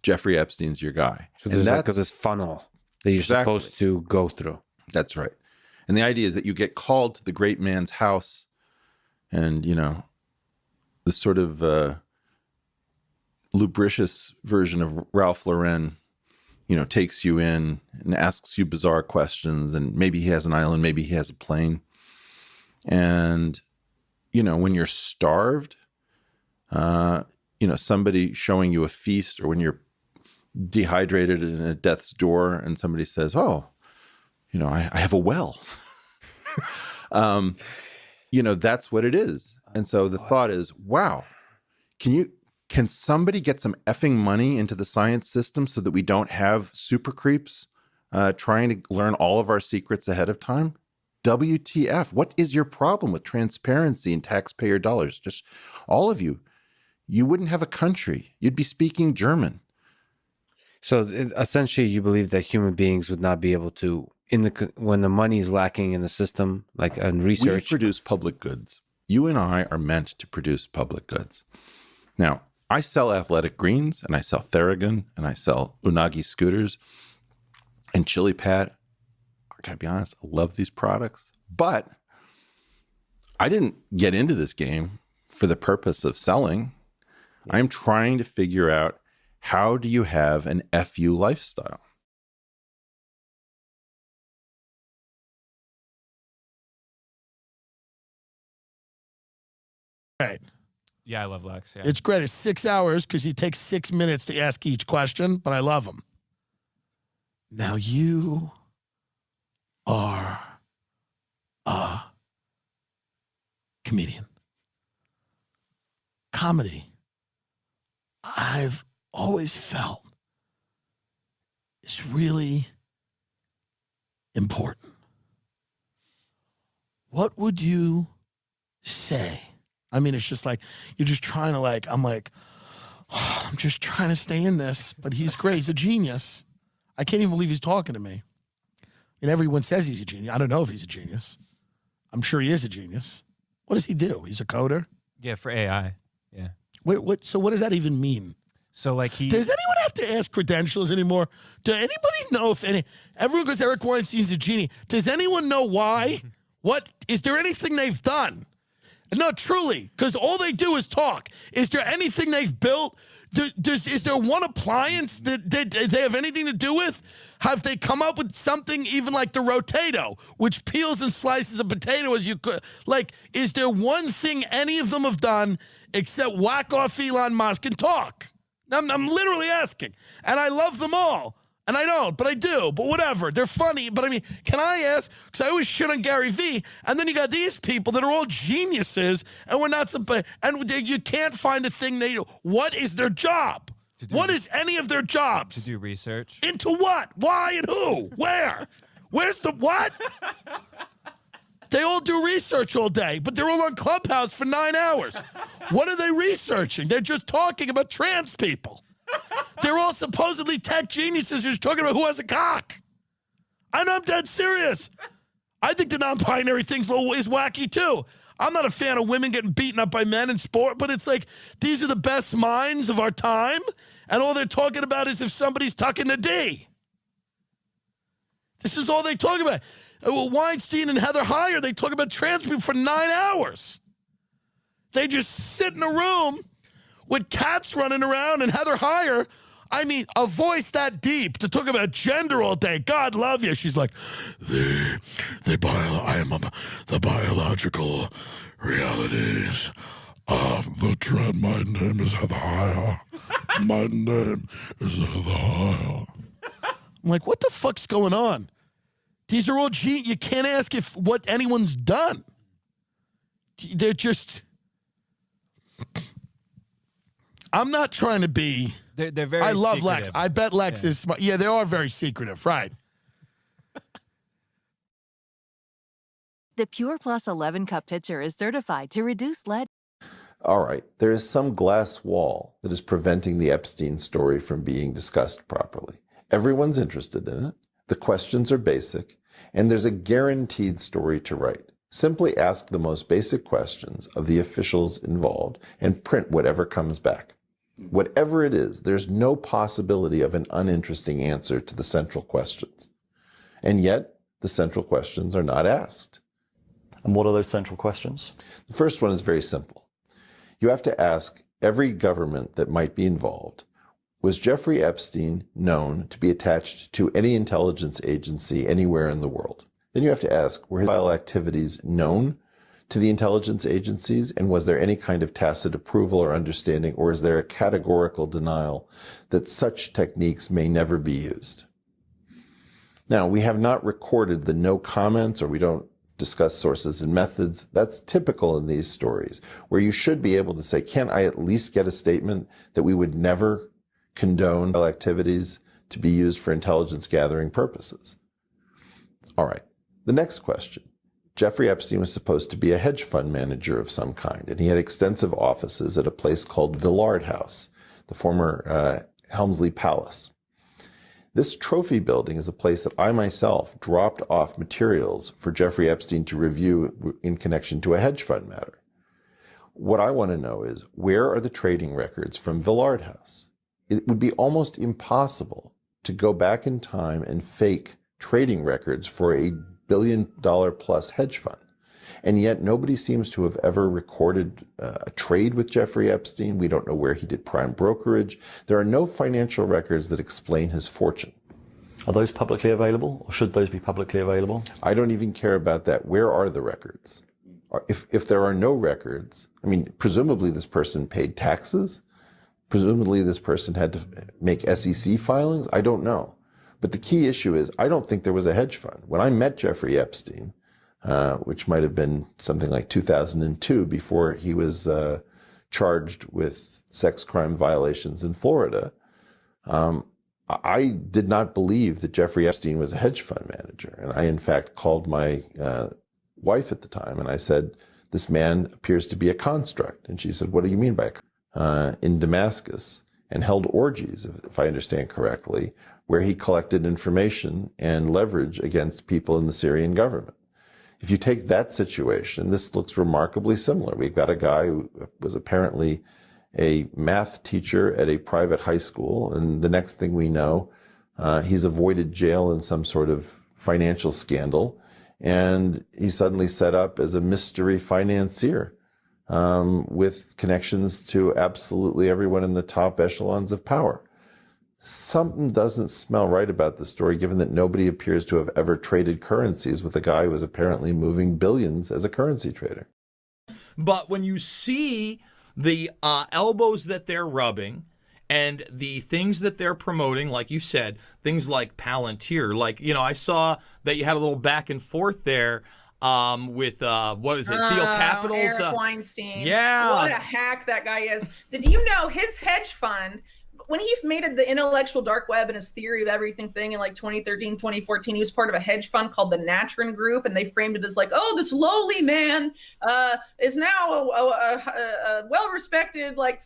Jeffrey Epstein's your guy. So there's like this funnel that you're supposed to go through. That's right. And the idea is that you get called to the great man's house and, the sort of lubricious version of Ralph Lauren, takes you in and asks you bizarre questions. And maybe he has an island, maybe he has a plane. And, when you're starved, somebody showing you a feast, or when you're dehydrated in a death's door and somebody says, oh, I have a well. That's what it is. And so the thought is, wow, can somebody get some effing money into the science system so that we don't have super creeps trying to learn all of our secrets ahead of time? WTF? What is your problem with transparency and taxpayer dollars? Just all of you wouldn't have a country. You'd be speaking German. So essentially, you believe that human beings would not be able to, when the money is lacking in the system, like in research. We produce public goods. You and I are meant to produce public goods. Now, I sell athletic greens, and I sell Theragun, and I sell Unagi scooters, and Chili Pad. I gotta be honest, I love these products, but I didn't get into this game for the purpose of selling. I'm trying to figure out, how do you have an FU lifestyle? Right. Yeah, I love Lex. Yeah. It's great. It's 6 hours because he takes 6 minutes to ask each question, but I love him. Now you are a comedian. Comedy, I've always felt, is really important. What would you say? I mean, it's just like, you're just trying to I'm just trying to stay in this, but he's great. He's a genius. I can't even believe he's talking to me. And everyone says he's a genius. I don't know if he's a genius. I'm sure he is a genius. What does he do? He's a coder? Yeah, for AI. Yeah. Wait, so what does that even mean? So does anyone have to ask credentials anymore? Does anybody know everyone goes, Eric Weinstein's a genius. Does anyone know why? What, is there anything they've done? No, truly, because all they do is talk. Is there anything they've built? Is there one appliance that they have anything to do with? Have they come up with something even like the Rotato, which peels and slices a potato as you could? Like, is there one thing any of them have done except whack off Elon Musk and talk? I'm literally asking. And I love them all. And I don't, but I do. But whatever. They're funny. But I mean, can I ask? Because I always shit on Gary Vee. And then you got these people that are all geniuses. And we're not supposed. And you can't find a thing they do. What is their job? What is any of their jobs? To do research. Into what? Why and who? Where? Where's the what? They all do research all day, but they're all on Clubhouse for 9 hours. What are they researching? They're just talking about trans people. They're all supposedly tech geniuses who's talking about who has a cock. I know, I'm dead serious. I think the non-binary thing's is wacky too. I'm not a fan of women getting beaten up by men in sport, but it's like, these are the best minds of our time, and all they're talking about is if somebody's tucking a D. This is all they talk about. Weinstein and Heather Heyer, they talk about trans people for 9 hours. They just sit in a room with cats running around and Heather Heyer, I mean, a voice that deep to talk about gender all day. God love you. She's like, the biological realities of the trend. My name is Heather Heyer. My name is Heather Heyer. I'm like, what the fuck's going on? These are all you can't ask if what anyone's done. They're just. I'm not trying to be. They're very. I love secretive. Lex. I bet Lex is smart. Yeah, they are very secretive, right? The Pure Plus 11 Cup Pitcher is certified to reduce lead. All right, there is some glass wall that is preventing the Epstein story from being discussed properly. Everyone's interested in it. The questions are basic, and there's a guaranteed story to write. Simply ask the most basic questions of the officials involved and print whatever comes back. Whatever it is, there's no possibility of an uninteresting answer to the central questions. And yet, the central questions are not asked. And what are those central questions? The first one is very simple. You have to ask every government that might be involved, was Jeffrey Epstein known to be attached to any intelligence agency anywhere in the world? Then you have to ask, were his vile activities known to the intelligence agencies, and was there any kind of tacit approval or understanding, or is there a categorical denial that such techniques may never be used? Now, we have not recorded the no comments, or we don't discuss sources and methods. That's typical in these stories, where you should be able to say, can I at least get a statement that we would never condone activities to be used for intelligence gathering purposes? All right. The next question. Jeffrey Epstein was supposed to be a hedge fund manager of some kind, and he had extensive offices at a place called Villard House, the former Helmsley Palace. This trophy building is a place that I myself dropped off materials for Jeffrey Epstein to review in connection to a hedge fund matter. What I want to know is, where are the trading records from Villard House? It would be almost impossible to go back in time and fake trading records for a billion-dollar-plus hedge fund. And yet nobody seems to have ever recorded a trade with Jeffrey Epstein. We don't know where he did prime brokerage. There are no financial records that explain his fortune. Are those publicly available, or should those be publicly available? I don't even care about that. Where are the records? If there are no records, I mean, presumably this person paid taxes. Presumably this person had to make SEC filings. I don't know. But the key issue is, I don't think there was a hedge fund. When I met Jeffrey Epstein, which might have been something like 2002, before he was charged with sex crime violations in Florida, I did not believe that Jeffrey Epstein was a hedge fund manager. And I, in fact, called my wife at the time and I said, this man appears to be a construct. And she said, what do you mean by in Damascus, and held orgies, if I understand correctly, where he collected information and leverage against people in the Syrian government. If you take that situation, this looks remarkably similar. We've got a guy who was apparently a math teacher at a private high school, and the next thing we know, he's avoided jail in some sort of financial scandal, and he's suddenly set up as a mystery financier with connections to absolutely everyone in the top echelons of power. Something doesn't smell right about the story, given that nobody appears to have ever traded currencies with a guy who was apparently moving billions as a currency trader. But when you see the elbows that they're rubbing and the things that they're promoting, like you said, things like Palantir, like, you know, I saw that you had a little back and forth there with, what is it, Theo Capital's? Eric Weinstein. Yeah. What a hack that guy is. Did you know his hedge fund, when he made it the intellectual dark web and his theory of everything thing in like 2013, 2014, he was part of a hedge fund called the Natron Group, and they framed it as like, oh, this lowly man is now a well-respected like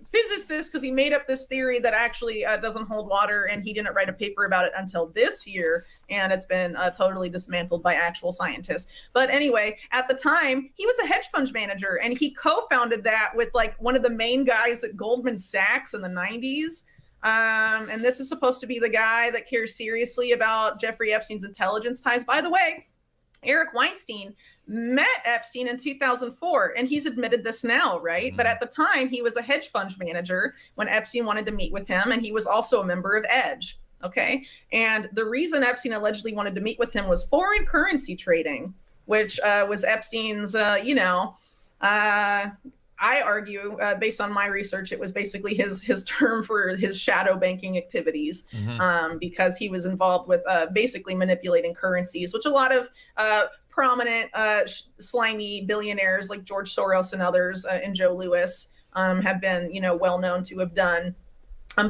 physicist because he made up this theory that actually doesn't hold water, and he didn't write a paper about it until this year, and it's been totally dismantled by actual scientists. But anyway, at the time, he was a hedge fund manager, and he co-founded that with like one of the main guys at Goldman Sachs in the 90s. And this is supposed to be the guy that cares seriously about Jeffrey Epstein's intelligence ties. By the way, Eric Weinstein met Epstein in 2004, and he's admitted this now, right? But at the time, he was a hedge fund manager when Epstein wanted to meet with him, and he was also a member of EDGE, okay? And the reason Epstein allegedly wanted to meet with him was foreign currency trading, which was Epstein's, I argue, based on my research, it was basically his term for his shadow banking activities, because he was involved with basically manipulating currencies, which a lot of prominent slimy billionaires like George Soros and others and Joe Lewis have been, well known to have done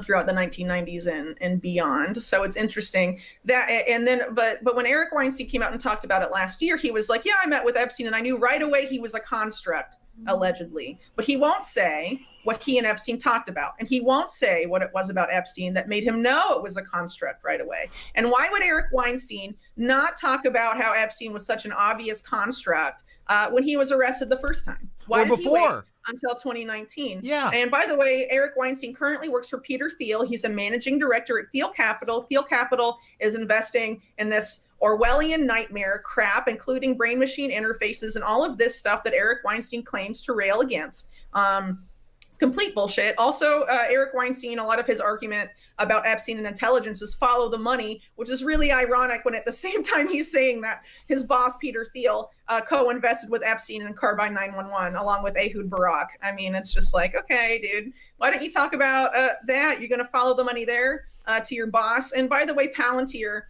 throughout the 1990s and beyond. So it's interesting that, and then, but when Eric Weinstein came out and talked about it last year, he was like, yeah, I met with Epstein and I knew right away he was a construct, allegedly, but he won't say what he and Epstein talked about. And he won't say what it was about Epstein that made him know it was a construct right away. And why would Eric Weinstein not talk about how Epstein was such an obvious construct when he was arrested the first time? Why did he wait until 2019? Yeah. And by the way, Eric Weinstein currently works for Peter Thiel. He's a managing director at Thiel Capital. Thiel Capital is investing in this Orwellian nightmare crap, including brain machine interfaces and all of this stuff that Eric Weinstein claims to rail against. It's complete bullshit. Also, Eric Weinstein, a lot of his argument about Epstein and intelligence is follow the money, which is really ironic when at the same time he's saying that his boss, Peter Thiel, co-invested with Epstein and Carbine 911, along with Ehud Barak. I mean, it's just like, okay, dude, why don't you talk about that? You're going to follow the money there to your boss. And by the way, Palantir,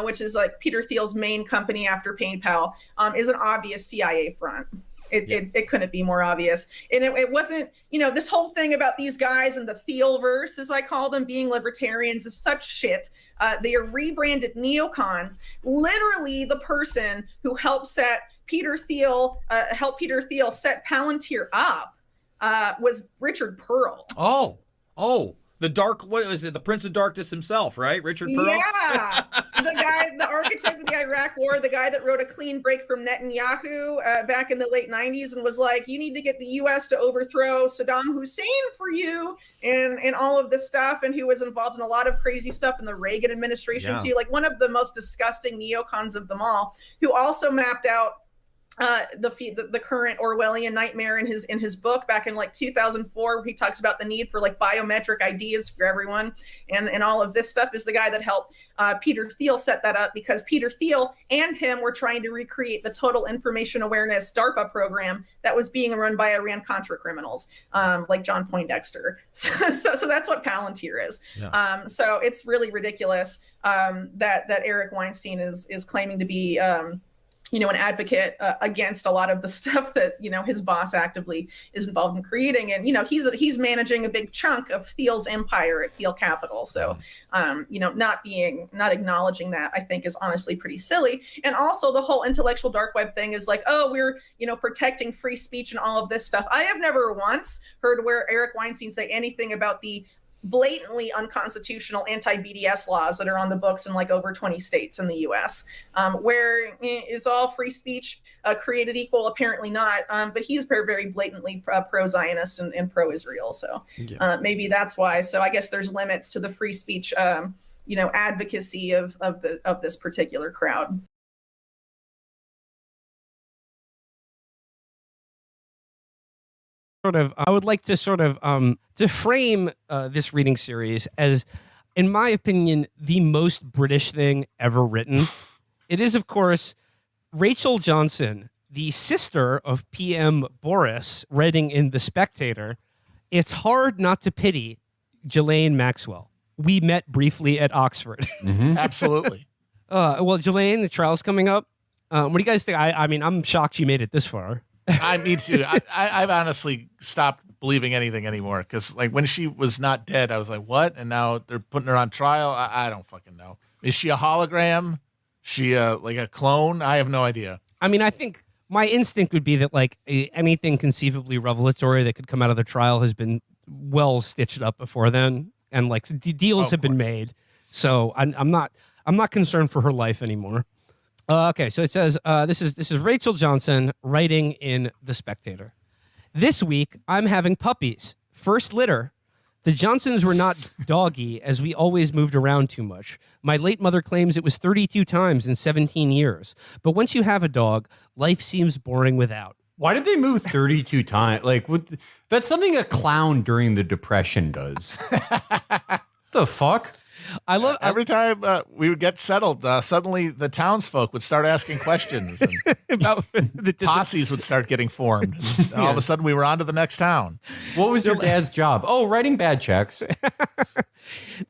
which is like Peter Thiel's main company after PayPal, is an obvious CIA front. It couldn't be more obvious. And it wasn't, this whole thing about these guys and the Thielverse, as I call them, being libertarians is such shit. They are rebranded neocons. Literally the person who helped Peter Thiel set Palantir up was Richard Pearl. Oh, what was it? The Prince of Darkness himself, right? Richard Pearl? Yeah. The architect of the Iraq War, the guy that wrote A Clean Break from Netanyahu back in the late 90s and was like, you need to get the U.S. to overthrow Saddam Hussein for you and all of this stuff, and who was involved in a lot of crazy stuff in the Reagan administration too. Like one of the most disgusting neocons of them all, who also mapped out the current Orwellian nightmare in his book back in like 2004, where he talks about the need for like biometric IDs for everyone and all of this stuff, is the guy that helped Peter Thiel set that up, because Peter Thiel and him were trying to recreate the Total Information Awareness DARPA program that was being run by Iran-Contra criminals like John Poindexter. So that's what Palantir is. Yeah. So it's really ridiculous that Eric Weinstein is claiming to be an advocate against a lot of the stuff that, his boss actively is involved in creating. And, he's managing a big chunk of Thiel's empire at Thiel Capital. So, not acknowledging that, I think, is honestly pretty silly. And also the whole intellectual dark web thing is like, oh, we're, protecting free speech and all of this stuff. I have never once heard where Eric Weinstein say anything about the blatantly unconstitutional anti-BDS laws that are on the books in like over 20 states in the US. Where is all free speech created equal? Apparently not. But he's very, very blatantly pro-Zionist and pro-Israel. So maybe that's why. So I guess there's limits to the free speech, advocacy of this particular crowd. I would like to to frame this reading series as, in my opinion, the most British thing ever written. It is, of course, Rachel Johnson, the sister of PM Boris, writing in The Spectator, "It's hard not to pity Ghislaine Maxwell. We met briefly at Oxford." Mm-hmm. Absolutely. Well, Ghislaine, the trial's coming up. What do you guys think? I mean, I'm shocked you made it this far. Me too. I've honestly stopped believing anything anymore, because like when she was not dead, I was like, what? And now they're putting her on trial. I don't fucking know. Is she a hologram? She like a clone? I have no idea. I mean, I think my instinct would be that like anything conceivably revelatory that could come out of the trial has been well stitched up before then, and like deals have been made. So I'm not concerned for her life anymore. Okay, so it says, this is Rachel Johnson writing in The Spectator. "This week, I'm having puppies. First litter. The Johnsons were not doggy, as we always moved around too much. My late mother claims it was 32 times in 17 years. But once you have a dog, life seems boring without. Why did they move 32 times? Like, that's something a clown during the Depression does. The fuck? I love every time we would get settled. Suddenly, the townsfolk would start asking questions, and about posses would start getting formed. And all of a sudden, we were on to the next town. What was your dad's job? Oh, writing bad checks.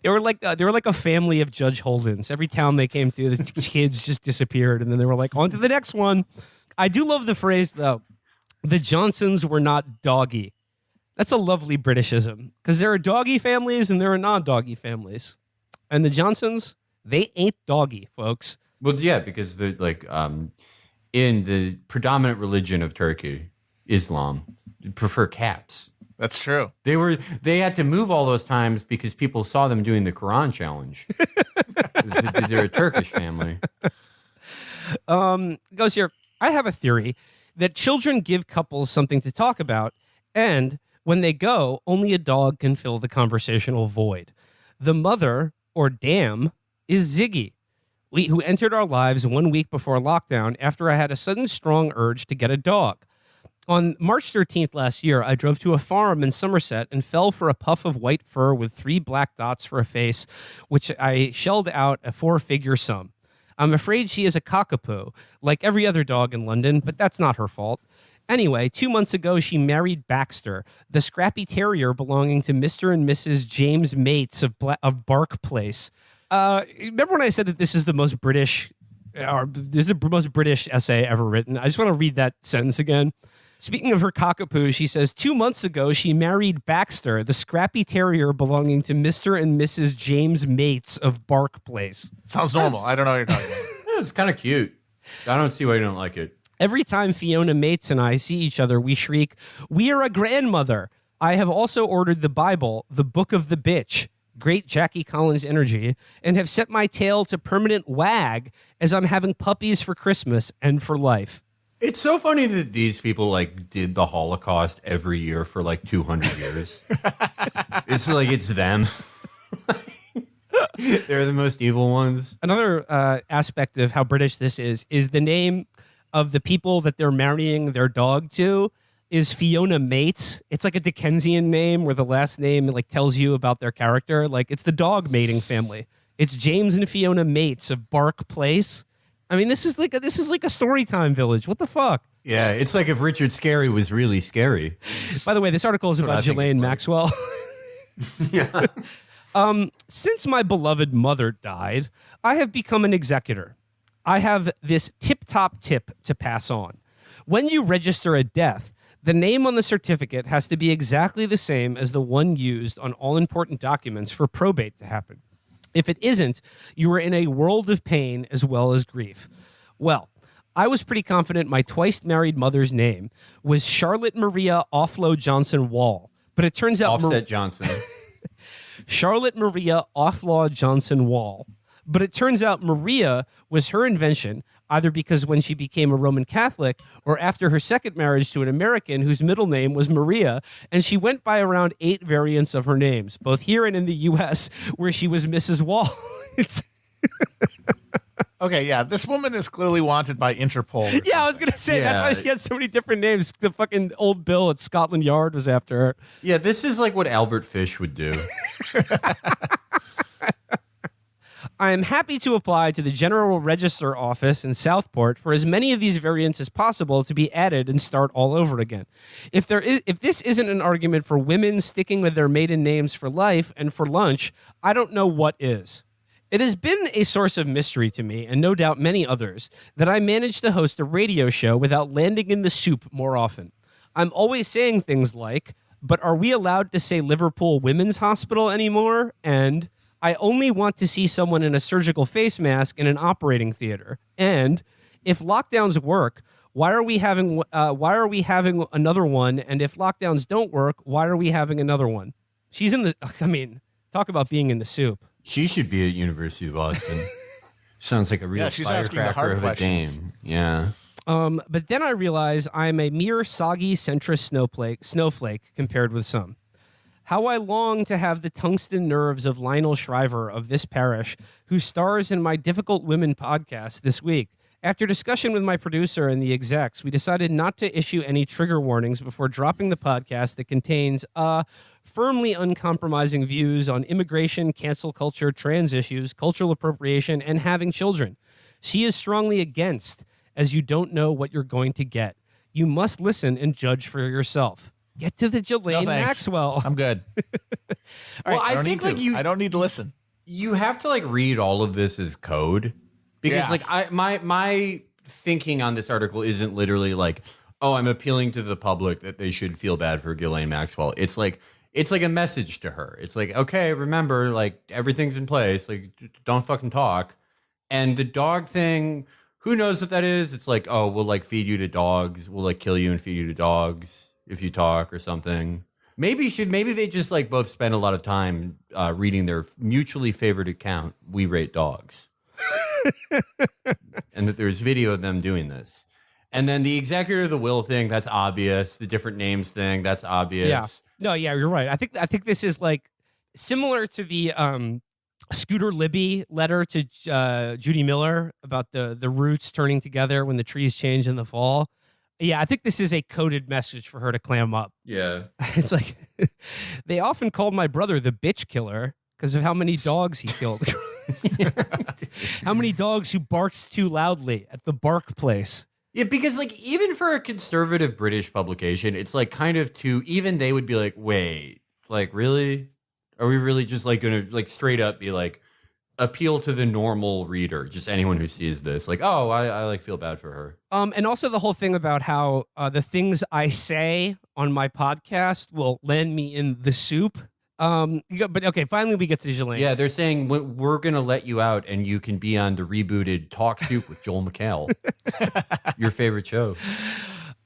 They were like a family of Judge Holdens. Every town they came to, the kids just disappeared, and then they were like, on to the next one. I do love the phrase though. The Johnsons were not doggy. That's a lovely Britishism because there are doggy families and there are non-doggy families. And the Johnsons, they ain't doggy, folks. Well, yeah, because they're like in the predominant religion of Turkey, Islam, they prefer cats. That's true. They had to move all those times because people saw them doing the Quran challenge. They're a Turkish family. Goes here. I have a theory that children give couples something to talk about, and when they go, only a dog can fill the conversational void. The mother, or dam, is Ziggy, who entered our lives 1 week before lockdown after I had a sudden strong urge to get a dog. On March 13th last year, I drove to a farm in Somerset and fell for a puff of white fur with 3 black dots for a face, which I shelled out a 4-figure sum. I'm afraid she is a cockapoo, like every other dog in London, but that's not her fault. Anyway, 2 months ago, she married Baxter, the scrappy terrier belonging to Mr. and Mrs. James Mates of Bark Place. Remember when I said that this is the most British, this is the most British essay ever written? I just want to read that sentence again. Speaking of her cockapoo, she says, 2 months ago, she married Baxter, the scrappy terrier belonging to Mr. and Mrs. James Mates of Bark Place. Sounds normal. I don't know what you're talking about. It's kind of cute. I don't see why you don't like it. Every time Fiona Mates and I see each other, we shriek, "We are a grandmother." I have also ordered the Bible, the Book of the Bitch, great Jackie Collins energy, and have set my tail to permanent wag as I'm having puppies for Christmas and for life. It's so funny that these people like did the Holocaust every year for like 200 years. It's like it's them. They're the most evil ones. Another aspect of how British this is the name of the people that they're marrying their dog to is Fiona Mates. It's like a Dickensian name where the last name like tells you about their character. Like it's the dog mating family. It's James and Fiona Mates of Bark Place. I mean, this is like a story time village. What the fuck? Yeah, it's like if Richard Scarry was really scary. By the way, this article is about Ghislaine Maxwell. Yeah. Since my beloved mother died, I have become an executor. I have this tip-top tip to pass on. When you register a death, the name on the certificate has to be exactly the same as the one used on all important documents for probate to happen. If it isn't, you are in a world of pain as well as grief. Well, I was pretty confident my twice-married mother's name was Charlotte Maria Offlow Johnson Wall, but it turns out... Offset Johnson. Charlotte Maria Offlaw Johnson Wall. But it turns out Maria was her invention, either because when she became a Roman Catholic or after her second marriage to an American whose middle name was Maria, and she went by around 8 variants of her names, both here and in the U.S., where she was Mrs. Wall. Okay, yeah, this woman is clearly wanted by Interpol. Yeah, I was going to say, that's why she has so many different names. The fucking old Bill at Scotland Yard was after her. Yeah, this is like what Albert Fish would do. I am happy to apply to the General Register Office in Southport for as many of these variants as possible to be added and start all over again. If this isn't an argument for women sticking with their maiden names for life and for lunch, I don't know what is. It has been a source of mystery to me, and no doubt many others, that I managed to host a radio show without landing in the soup more often. I'm always saying things like, but are we allowed to say Liverpool Women's Hospital anymore? And I only want to see someone in a surgical face mask in an operating theater. And if lockdowns work, why are we having another one? And if lockdowns don't work, why are we having another one? She's in the. I mean, talk about being in the soup. She should be at University of Boston. Sounds like a real firecracker of a dame. Yeah. But then I realize I'm a mere soggy centrist snowflake compared with some. How I long to have the tungsten nerves of Lionel Shriver of this parish, who stars in my Difficult Women podcast this week. After discussion with my producer and the execs, we decided not to issue any trigger warnings before dropping the podcast that contains firmly uncompromising views on immigration, cancel culture, trans issues, cultural appropriation, and having children. She is strongly against, as you don't know what you're going to get. You must listen and judge for yourself. Get to the Ghislaine Maxwell. I'm good. Well, I I don't think need like to. you, I don't need to listen. you have to like read all of this as code because Yes. like my thinking on this article isn't literally like, oh, I'm appealing to the public that they should feel bad for Ghislaine Maxwell. It's like a message to her. It's like, okay, remember, like everything's in place. Like, don't fucking talk. And the dog thing, who knows what that is? It's like, oh, we'll like feed you to dogs. We'll like kill you and feed you to dogs if you talk or something. Maybe they just like both spend a lot of time reading their mutually favorite account, We Rate Dogs. And that there's video of them doing this. And then the executor of the will thing, that's obvious. The different names thing, that's obvious. Yeah. No, yeah, you're right. I think this is like similar to the Scooter Libby letter to Judy Miller about the roots turning together when the trees change in the fall. Yeah, I think this is a coded message for her to clam up. Yeah. It's like, they often called my brother the bitch killer because of how many dogs he killed. How many dogs who barked too loudly at the bark place. Yeah, because like even for a conservative British publication, it's like kind of too, even they would be like, wait, like really? Are we really just like going to like straight up be like, appeal to the normal reader, just anyone who sees this, like, oh, I like feel bad for her. And also the whole thing about how the things I say on my podcast will land me in the soup. But okay, finally we get to Ghislaine. Yeah, they're saying we're gonna let you out, and you can be on the rebooted Talk Soup with Joel McHale, your favorite show.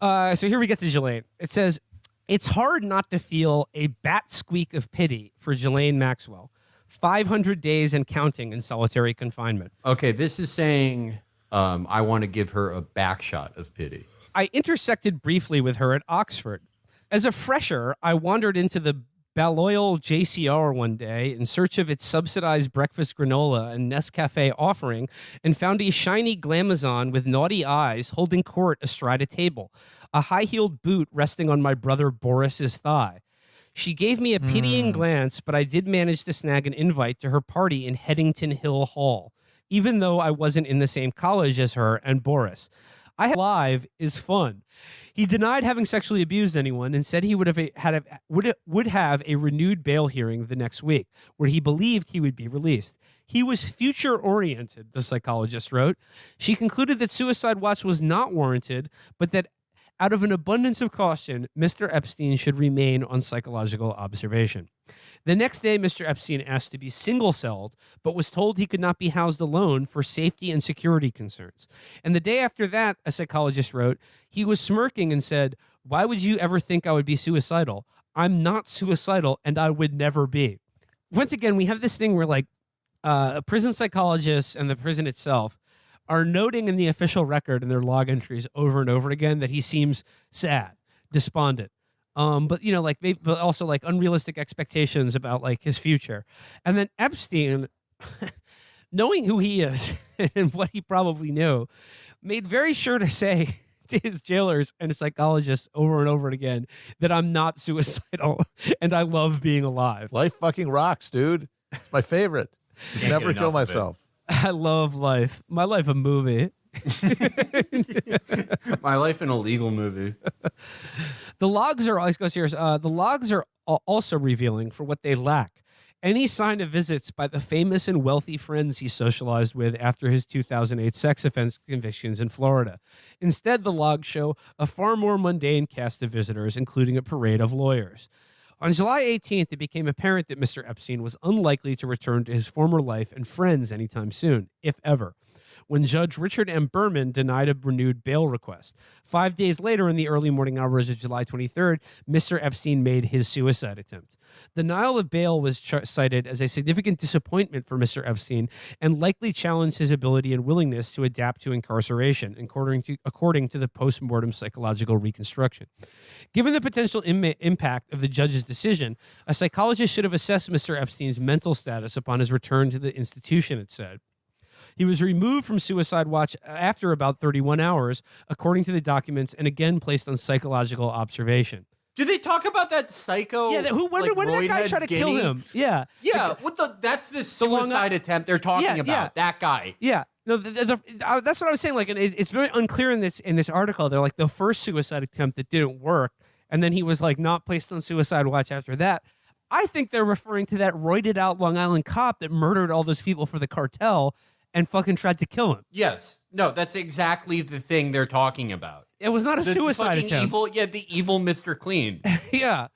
So here we get to Ghislaine. It says, it's hard not to feel a bat squeak of pity for Ghislaine Maxwell. 500 days and counting in solitary confinement. Okay, this is saying I want to give her a back shot of pity. I intersected briefly with her at Oxford. As a fresher, I wandered into the Balliol JCR one day in search of its subsidized breakfast granola and Nescafe offering and found a shiny glamazon with naughty eyes holding court astride a table, a high-heeled boot resting on my brother Boris's thigh. She gave me a pitying glance, but I did manage to snag an invite to her party in Headington Hill Hall, even though I wasn't in the same college as her and Boris. Live is fun. He denied having sexually abused anyone and said he would have a renewed bail hearing the next week, where he believed he would be released. He was future-oriented, the psychologist wrote. She concluded that suicide watch was not warranted, but that out of an abundance of caution, Mr. Epstein should remain on psychological observation. The next day, Mr. Epstein asked to be single-celled, but was told he could not be housed alone for safety and security concerns. And the day after that, a psychologist wrote, he was smirking and said, "Why would you ever think I would be suicidal? I'm not suicidal, and I would never be." Once again, we have this thing where, like, a prison psychologist and the prison itself are noting in the official record in their log entries over and over again that he seems sad, despondent. But you know, like maybe, but also like unrealistic expectations about like his future. And then Epstein, knowing who he is and what he probably knew, made very sure to say to his jailers and psychologists over and over again that I'm not suicidal and I love being alive. Life fucking rocks, dude. It's my favorite. Never kill myself. I love life. My life a movie. My life in a legal movie. The logs are, let's go serious. The logs are also revealing for what they lack. Any sign of visits by the famous and wealthy friends he socialized with after his 2008 sex offense convictions in Florida. Instead, the logs show a far more mundane cast of visitors, including a parade of lawyers. On July 18th, it became apparent that Mr. Epstein was unlikely to return to his former life and friends anytime soon, if ever. when Judge Richard M. Berman denied a renewed bail request. 5 days later, in the early morning hours of July 23rd, Mr. Epstein made his suicide attempt. The denial of bail was cited as a significant disappointment for Mr. Epstein and likely challenged his ability and willingness to adapt to incarceration, according to the post-mortem psychological reconstruction. Given the potential impact of the judge's decision, a psychologist should have assessed Mr. Epstein's mental status upon his return to the institution, it said. He was removed from suicide watch after about 31 hours, according to the documents, and again placed on psychological observation. Did they talk about that psycho? Yeah, when did that guy try to kill him? Yeah. Yeah, that's the suicide attempt they're talking about. Yeah. That guy. Yeah. No, that's what I was saying. Like, and it's very unclear in this article. They're like the first suicide attempt that didn't work, and then he was like not placed on suicide watch after that. I think they're referring to that roided out Long Island cop that murdered all those people for the cartel and fucking tried to kill him. Yes. No, that's exactly the thing they're talking about. It was not a suicide attempt. The evil Mr. Clean. Yeah.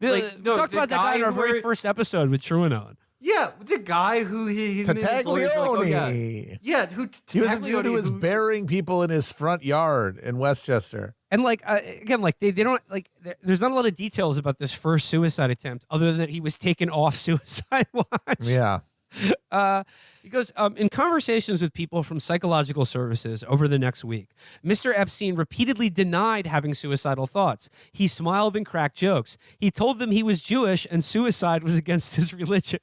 Talked about that guy in our very first episode with Truman on. Yeah, the guy who he Tattaglione. Who he was a dude who was burying people in his front yard in Westchester. And like again, like they don't like. There's not a lot of details about this first suicide attempt, other than that he was taken off suicide watch. Yeah. He goes, in conversations with people from psychological services over the next week, Mr. Epstein repeatedly denied having suicidal thoughts. He smiled and cracked jokes. He told them he was Jewish and suicide was against his religion.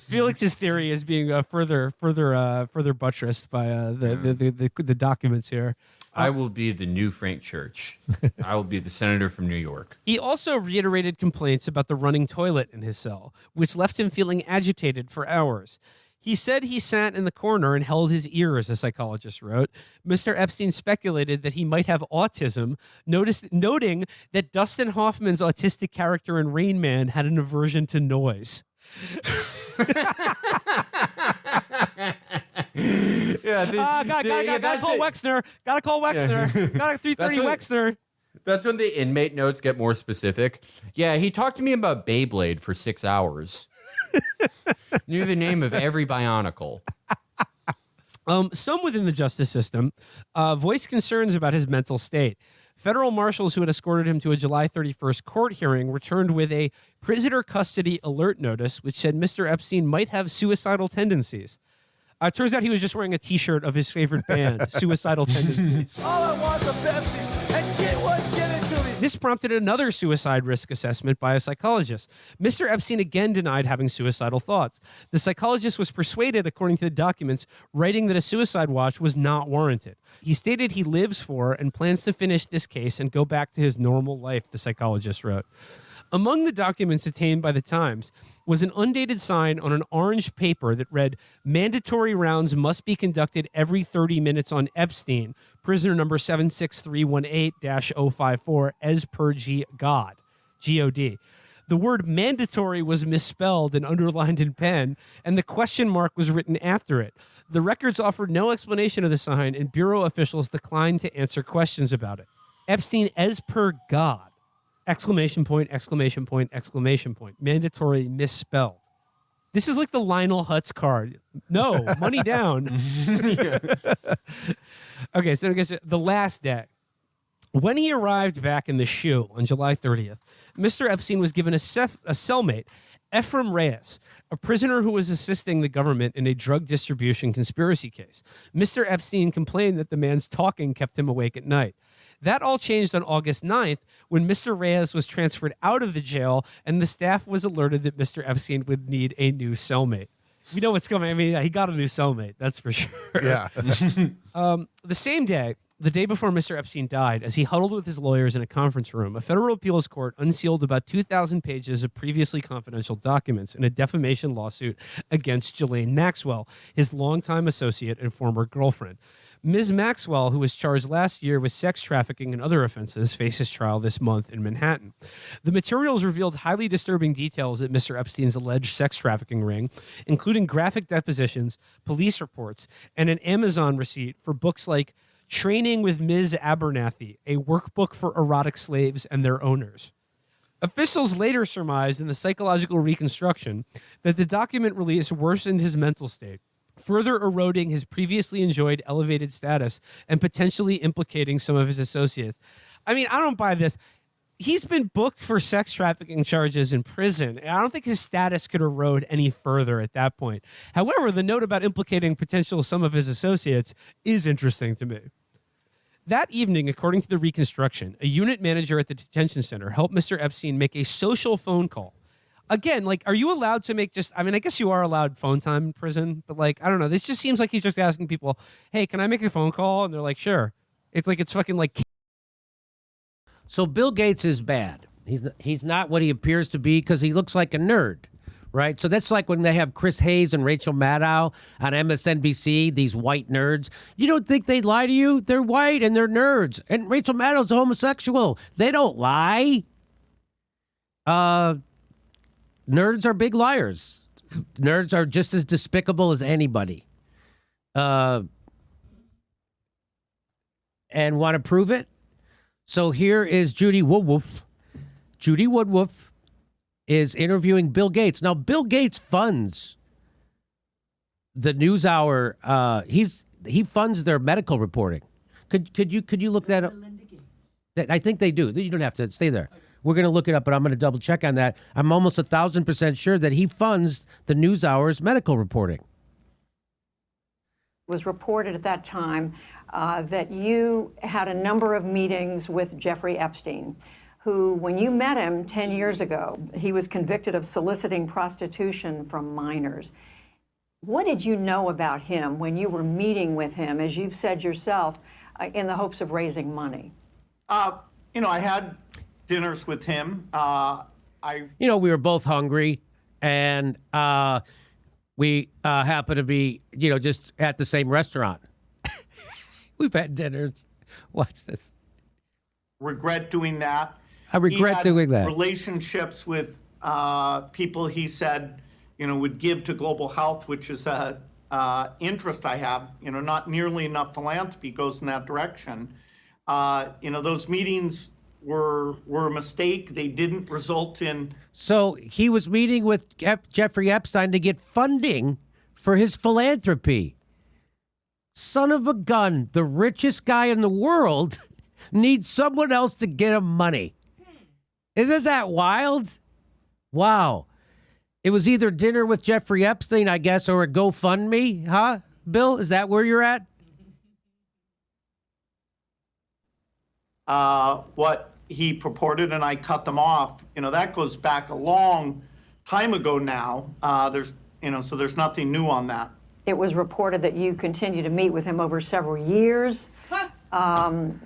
Felix's theory is being further buttressed by the documents here. I will be the new Frank Church. I will be the senator from New York. He also reiterated complaints about the running toilet in his cell, which left him feeling agitated for hours. He said he sat in the corner and held his ears, a psychologist wrote. Mr. Epstein speculated that he might have autism, noting that Dustin Hoffman's autistic character in Rain Man had an aversion to noise. Gotta call Wexner. Gotta call Wexner. Got 330 Wexner. That's when the inmate notes get more specific. Yeah, he talked to me about Beyblade for 6 hours. Knew the name of every Bionicle. Some within the justice system voiced concerns about his mental state. Federal marshals who had escorted him to a July 31st court hearing returned with a prisoner custody alert notice, which said Mr. Epstein might have suicidal tendencies. It turns out he was just wearing a T-shirt of his favorite band, Suicidal Tendencies. All I want is a Pepsi, and shit wasn't given to me. This prompted another suicide risk assessment by a psychologist. Mr. Epstein again denied having suicidal thoughts. The psychologist was persuaded, according to the documents, writing that a suicide watch was not warranted. He stated he lives for and plans to finish this case and go back to his normal life, the psychologist wrote. Among the documents obtained by the Times was an undated sign on an orange paper that read, "Mandatory rounds must be conducted every 30 minutes on Epstein, prisoner number 76318-054, as per God, G-O-D." The word mandatory was misspelled and underlined in pen, and the question mark was written after it. The records offered no explanation of the sign, and Bureau officials declined to answer questions about it. Epstein, as per God. Exclamation point, exclamation point, exclamation point. Mandatory misspelled. This is like the Lionel Hutz card. No, money down. Okay, so I guess the last day. When he arrived back in the SHU on July 30th, Mr. Epstein was given a cellmate, Ephraim Reyes, a prisoner who was assisting the government in a drug distribution conspiracy case. Mr. Epstein complained that the man's talking kept him awake at night. That all changed on August 9th when Mr. Reyes was transferred out of the jail and the staff was alerted that Mr. Epstein would need a new cellmate. We know what's coming. I mean, he got a new cellmate, that's for sure. Yeah. The same day, the day before Mr. Epstein died, as he huddled with his lawyers in a conference room, a federal appeals court unsealed about 2,000 pages of previously confidential documents in a defamation lawsuit against Ghislaine Maxwell, his longtime associate and former girlfriend. Ms. Maxwell, who was charged last year with sex trafficking and other offenses, faces trial this month in Manhattan. The materials revealed highly disturbing details at Mr. Epstein's alleged sex trafficking ring, including graphic depositions, police reports, and an Amazon receipt for books like Training with Ms. Abernathy, a workbook for erotic slaves and their owners. Officials later surmised in the psychological reconstruction that the document release worsened his mental state, further eroding his previously enjoyed elevated status and potentially implicating some of his associates. I mean, I don't buy this. He's been booked for sex trafficking charges in prison, and I don't think his status could erode any further at that point. However, the note about implicating potential some of his associates is interesting to me. That evening, according to the reconstruction, a unit manager at the detention center helped Mr. Epstein make a social phone call. Again, like, are you allowed to make I mean, I guess you are allowed phone time in prison, but like, I don't know. This just seems like he's just asking people, hey, can I make a phone call? And they're like, sure. It's like, it's fucking like. So Bill Gates is bad. He's not what he appears to be because he looks like a nerd, right? So that's like when they have Chris Hayes and Rachel Maddow on MSNBC, these white nerds. You don't think they'd lie to you? They're white and they're nerds. And Rachel Maddow's a homosexual. They don't lie. Nerds are big liars. Nerds are just as despicable as anybody. And want to prove it? So here is Judy Woodruff. Judy Woodruff is interviewing Bill Gates. Now, Bill Gates funds the NewsHour. He funds their medical reporting. Could you look that up? I think they do. You don't have to stay there. We're going to look it up, but I'm going to double check on that. I'm almost 1,000% sure that he funds the NewsHour's medical reporting. Was reported at that time that you had a number of meetings with Jeffrey Epstein, who, when you met him 10 years ago, he was convicted of soliciting prostitution from minors. What did you know about him when you were meeting with him, as you've said yourself, in the hopes of raising money? I had dinners with him. We were both hungry, and we happen to be, just at the same restaurant. We've had dinners. Watch this. Regret doing that. I regret doing that. Relationships with people he said, would give to global health, which is a interest I have. Not nearly enough philanthropy goes in that direction. Those meetings were a mistake. They didn't result in. So he was meeting with Jeffrey Epstein to get funding for his philanthropy. Son of a gun, the richest guy in the world needs someone else to get him money. Isn't that wild? Wow. It was either dinner with Jeffrey Epstein, I guess, or a GoFundMe, huh? Bill, is that where you're at? What he purported, and I cut them off. That goes back a long time ago now. So there's nothing new on that. It was reported that you continued to meet with him over several years, and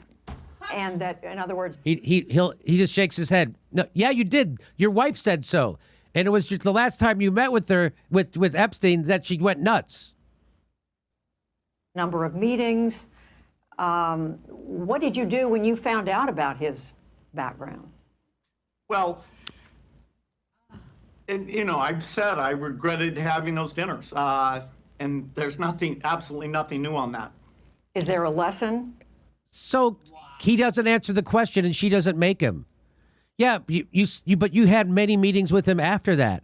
that, in other words, he just shakes his head. No, yeah, you did. Your wife said so, and it was just the last time you met with her with Epstein that she went nuts. Number of meetings. What did you do when you found out about his background? Well, I've said I regretted having those dinners, and there's absolutely nothing new on that. Is there a lesson? So he doesn't answer the question, and she doesn't make him. Yeah, but you had many meetings with him after that.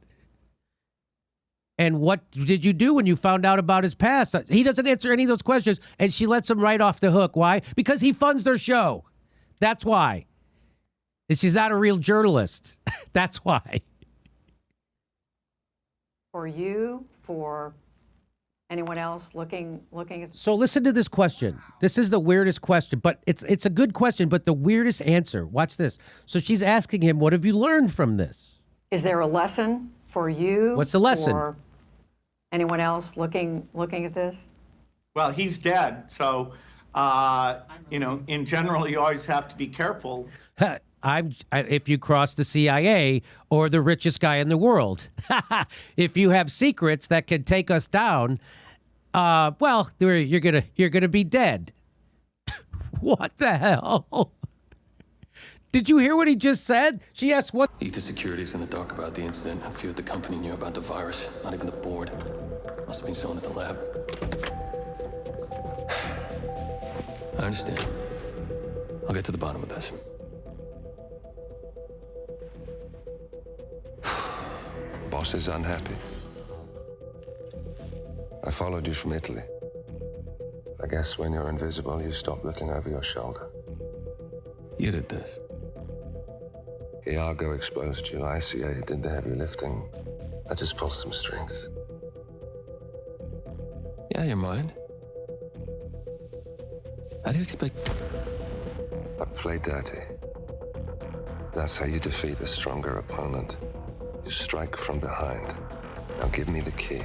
And what did you do when you found out about his past? He doesn't answer any of those questions, and she lets him right off the hook. Why? Because he funds their show. That's why. And she's not a real journalist. That's why. For you, for anyone else looking at. So listen to this question. This is the weirdest question, but it's a good question, but the weirdest answer. Watch this. So she's asking him, what have you learned from this? Is there a lesson for you? What's the lesson? For anyone else looking at this? Well, he's dead, so in general, you always have to be careful. If you cross the CIA or the richest guy in the world, if you have secrets that could take us down, well, you're gonna be dead. What the hell? Did you hear what he just said? She asked what. Ether Security's in the dark about the incident. A few at the company knew about the virus. Not even the board. Must have been someone at the lab. I understand. I'll get to the bottom of this. Boss is unhappy. I followed you from Italy. I guess when you're invisible, you stop looking over your shoulder. You did this. Iago exposed you. ICA did the heavy lifting. I just pulled some strings. Yeah, you're mine. How do you expect... I play dirty. That's how you defeat a stronger opponent. You strike from behind. Now give me the key.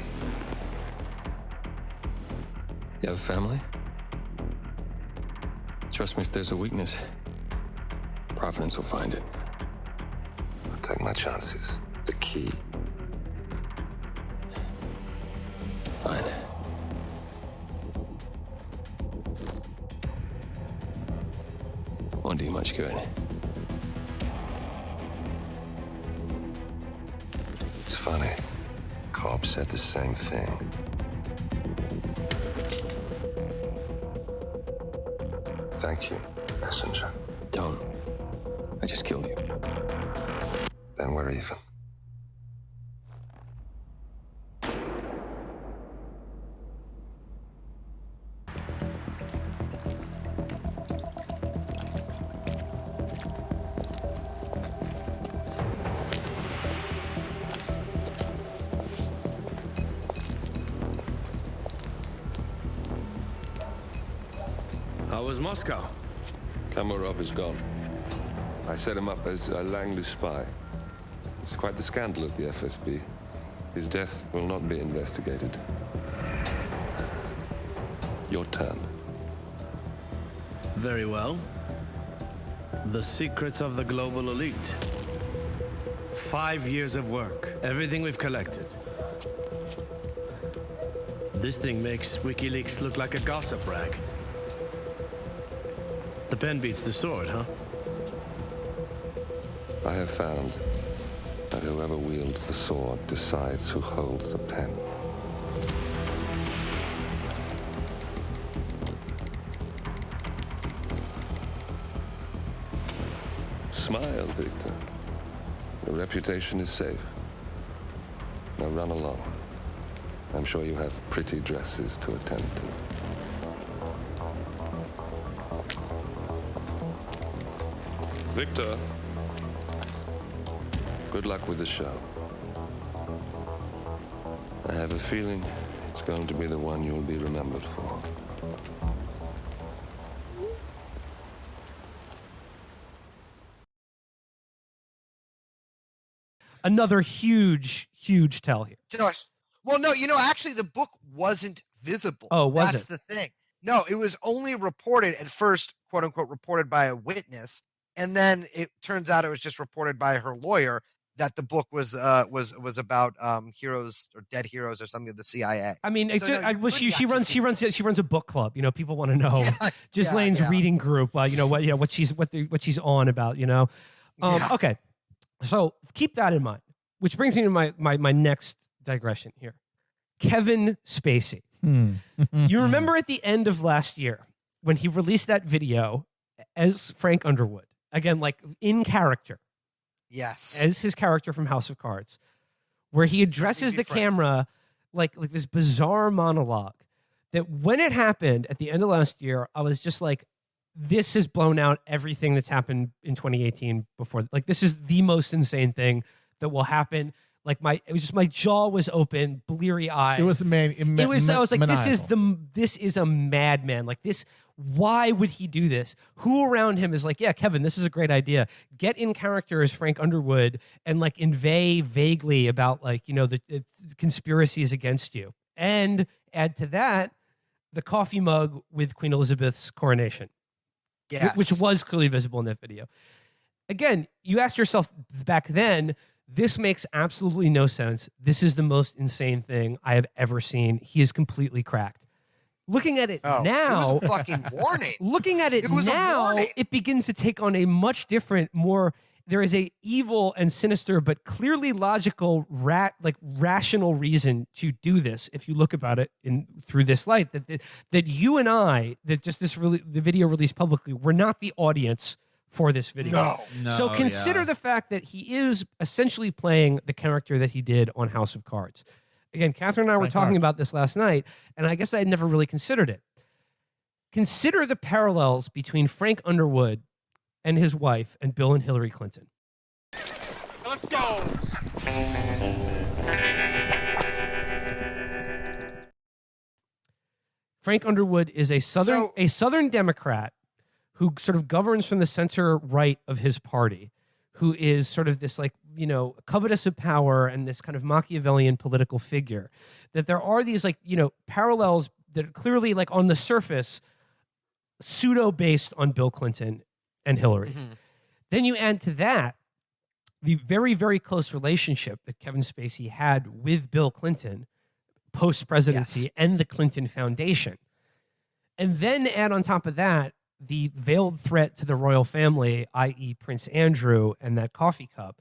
You have a family? Trust me, if there's a weakness, Providence will find it. I'll take my chances. The key. Fine. Won't do you much good. It's funny. Cobb said the same thing. Thank you, messenger. Don't. I just killed you. Then we're even. How was Moscow? Kamarov is gone. I set him up as a Langley spy. It's quite the scandal at the FSB. His death will not be investigated. Your turn. Very well. The secrets of the global elite. 5 years of work. Everything we've collected. This thing makes WikiLeaks look like a gossip rag. The pen beats the sword, huh? I have found that whoever wields the sword decides who holds the pen. Smile, Victor. Your reputation is safe. Now run along. I'm sure you have pretty dresses to attend to. Victor, good luck with the show. I have a feeling it's going to be the one you'll be remembered for. Another huge tell here. Josh, well, no, actually the book wasn't visible. Oh, was That's it? the thing. No, it was only reported at first, quote unquote, reported by a witness. And then it turns out it was just reported by her lawyer that the book was about heroes or dead heroes or something of the CIA. I mean, So, no, she runs a book club. People want to know Ghislaine's reading group. What she's on about. Okay, so keep that in mind. Which brings me to my next digression here. Kevin Spacey. You remember at the end of last year when he released that video as Frank Underwood, again, like in character. Yes. As his character from House of Cards, where he addresses the camera like this bizarre monologue that when it happened at the end of last year, I was just like, this has blown out everything that's happened in 2018 before. Like, this is the most insane thing that will happen. Like my jaw was open, bleary eyed. It was a man. I was like, this is a madman. Like this. Why would he do this? Who around him is like, yeah, Kevin, this is a great idea. Get in character as Frank Underwood and like inveigh vaguely about like, the conspiracies against you. And add to that the coffee mug with Queen Elizabeth's coronation. Yes. Which was clearly visible in that video. Again, you asked yourself back then, this makes absolutely no sense. This is the most insane thing I have ever seen. He is completely cracked. Looking at it now, it was a fucking warning. Looking at it now, it begins to take on a much different, more. There is a evil and sinister, but clearly logical, rational reason to do this. If you look about it through this light, that you and I, the video released publicly, we're not the audience for this video. No. So consider the fact that he is essentially playing the character that he did on House of Cards. Again, Catherine and I were Frank talking Cox. about this last night, and I guess I had never really considered it. Consider the parallels between Frank Underwood and his wife and Bill and Hillary Clinton. Let's go. Frank Underwood is a Southern Democrat who sort of governs from the center right of his party, who is sort of this like, you know, covetous of power and this kind of Machiavellian political figure. That there are these like, you know, parallels that are clearly like on the surface pseudo based on Bill Clinton and Hillary. Mm-hmm. Then you add to that the very, very close relationship that Kevin Spacey had with Bill Clinton post-presidency and the Clinton Foundation. And then add on top of that the veiled threat to the royal family, i.e. Prince Andrew and that coffee cup.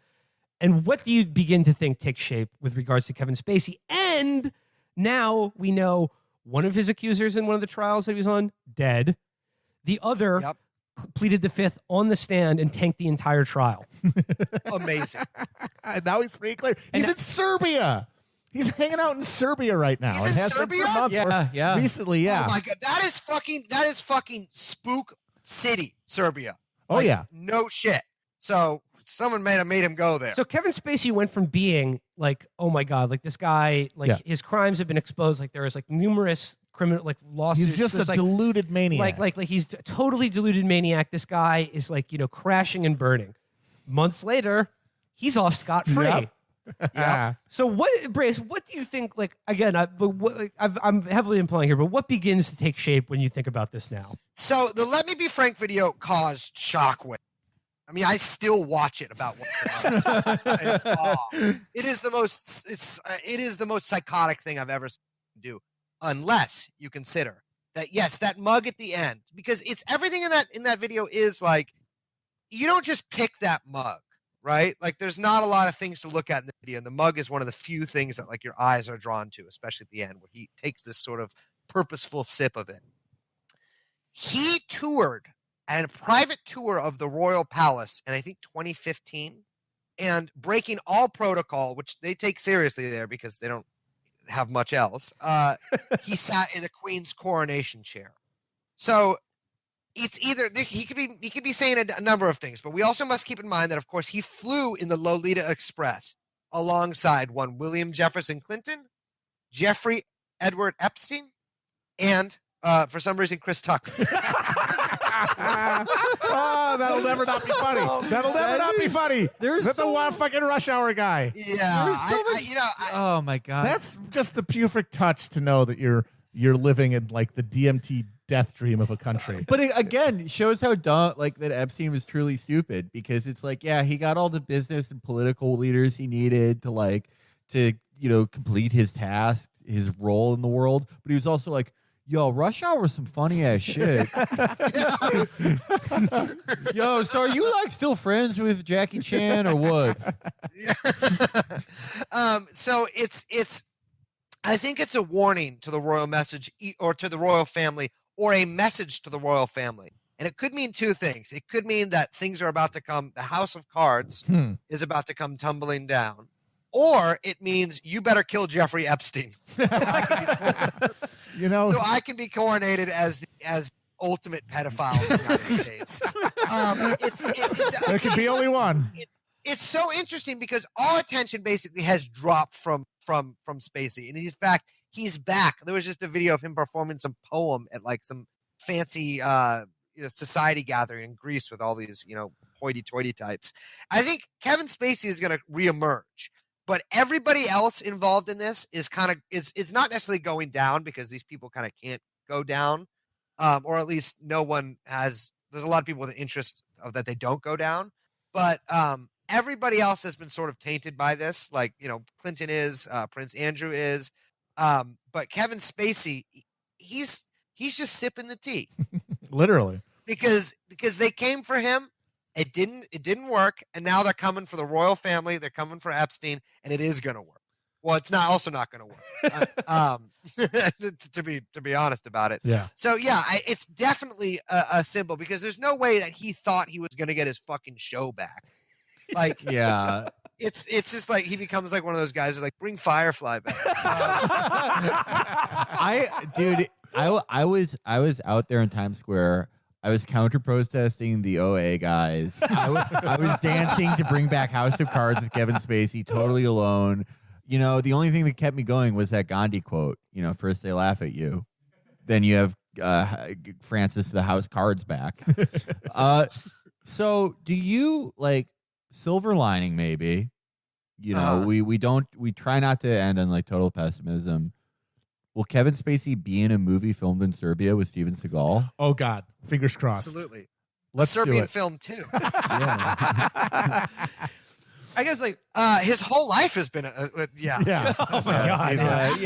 And what do you begin to think takes shape with regards to Kevin Spacey? And now we know one of his accusers in one of the trials that he was on, dead. The other pleaded the fifth on the stand and tanked the entire trial. Amazing. And now he's pretty clear. He's in Serbia. He's hanging out in Serbia right now. He's and in has been Serbia? for months. Yeah, Recently, yeah. Oh my god, that is fucking spook city, Serbia. Oh, Like, yeah. no shit. So someone made him go there. So Kevin Spacey went from being like, oh my God, like this guy, like his crimes have been exposed. Like there is like numerous criminal like lawsuits. He's just There's, a like, deluded maniac. Like he's a totally deluded maniac. This guy is like, you know, crashing and burning. Months later, he's off scot-free. Yep. Yeah. So what, Brace? What do you think? Like again, I'm heavily implying here, but what begins to take shape when you think about this now? So the "Let Me Be Frank" video caused shockwave. I mean, I still watch it about once a month. It is the most psychotic thing I've ever seen him do, unless you consider that yes, that mug at the end, because it's everything in that video is like, you don't just pick that mug. Right? Like there's not a lot of things to look at in the video. And the mug is one of the few things that like your eyes are drawn to, especially at the end where he takes this sort of purposeful sip of it. He toured a private tour of the Royal Palace in I think 2015 and breaking all protocol, which they take seriously there because they don't have much else. He sat in the Queen's coronation chair. So it's either he could be saying a number of things, but we also must keep in mind that, of course, he flew in the Lolita Express alongside one William Jefferson Clinton, Jeffrey Edward Epstein, and for some reason Chris Tucker. Oh, that'll never not be funny. That'll never not be funny. That's the one fucking Rush Hour guy. Yeah, oh my god, that's just the perfect touch to know that you're living in like the DMT death dream of a country. But it, again, shows how dumb, like that Epstein was truly stupid, because it's like, yeah, he got all the business and political leaders he needed to complete his task, his role in the world. But he was also like, yo, Rush Hour was some funny ass shit. Yo, so are you like still friends with Jackie Chan or what? So it's I think it's a warning to the royal message or to the royal family, or a message to the royal family. And it could mean two things. It could mean that things are about to come, the house of cards is about to come tumbling down. Or it means you better kill Jeffrey Epstein. So I can be coronated as ultimate pedophile in the United States. There can be only one. It's so interesting because all attention basically has dropped from Spacey, and in fact, he's back. There was just a video of him performing some poem at like some fancy society gathering in Greece with all these hoity-toity types. I think Kevin Spacey is going to reemerge, but everybody else involved in this is it's not necessarily going down because these people kind of can't go down, or at least no one has. There's a lot of people with an interest of that they don't go down, but everybody else has been sort of tainted by this. Like, Clinton is, Prince Andrew is, but Kevin Spacey, he's just sipping the tea. Literally. Because they came for him, it didn't work, and now they're coming for the royal family, they're coming for Epstein, and it is going to work. Well, it's also not going to work. To be honest about it. Yeah. So yeah, it's definitely a symbol, because there's no way that he thought he was going to get his fucking show back. Like, yeah, It's just like he becomes like one of those guys who's like, bring Firefly back. I was out there in Times Square. I was counter protesting the OA guys. I was dancing to bring back House of Cards with Kevin Spacey, totally alone. You know, the only thing that kept me going was that Gandhi quote. You know, first they laugh at you, then you have Francis the House Cards back. So do you like silver lining? Maybe, you know, we try not to end on like total pessimism. Will Kevin Spacey be in a movie filmed in Serbia with Steven Seagal? Oh God, fingers crossed. Absolutely. Let's a Serbian do it. film too. I guess like his whole life has been Yeah. Oh my God.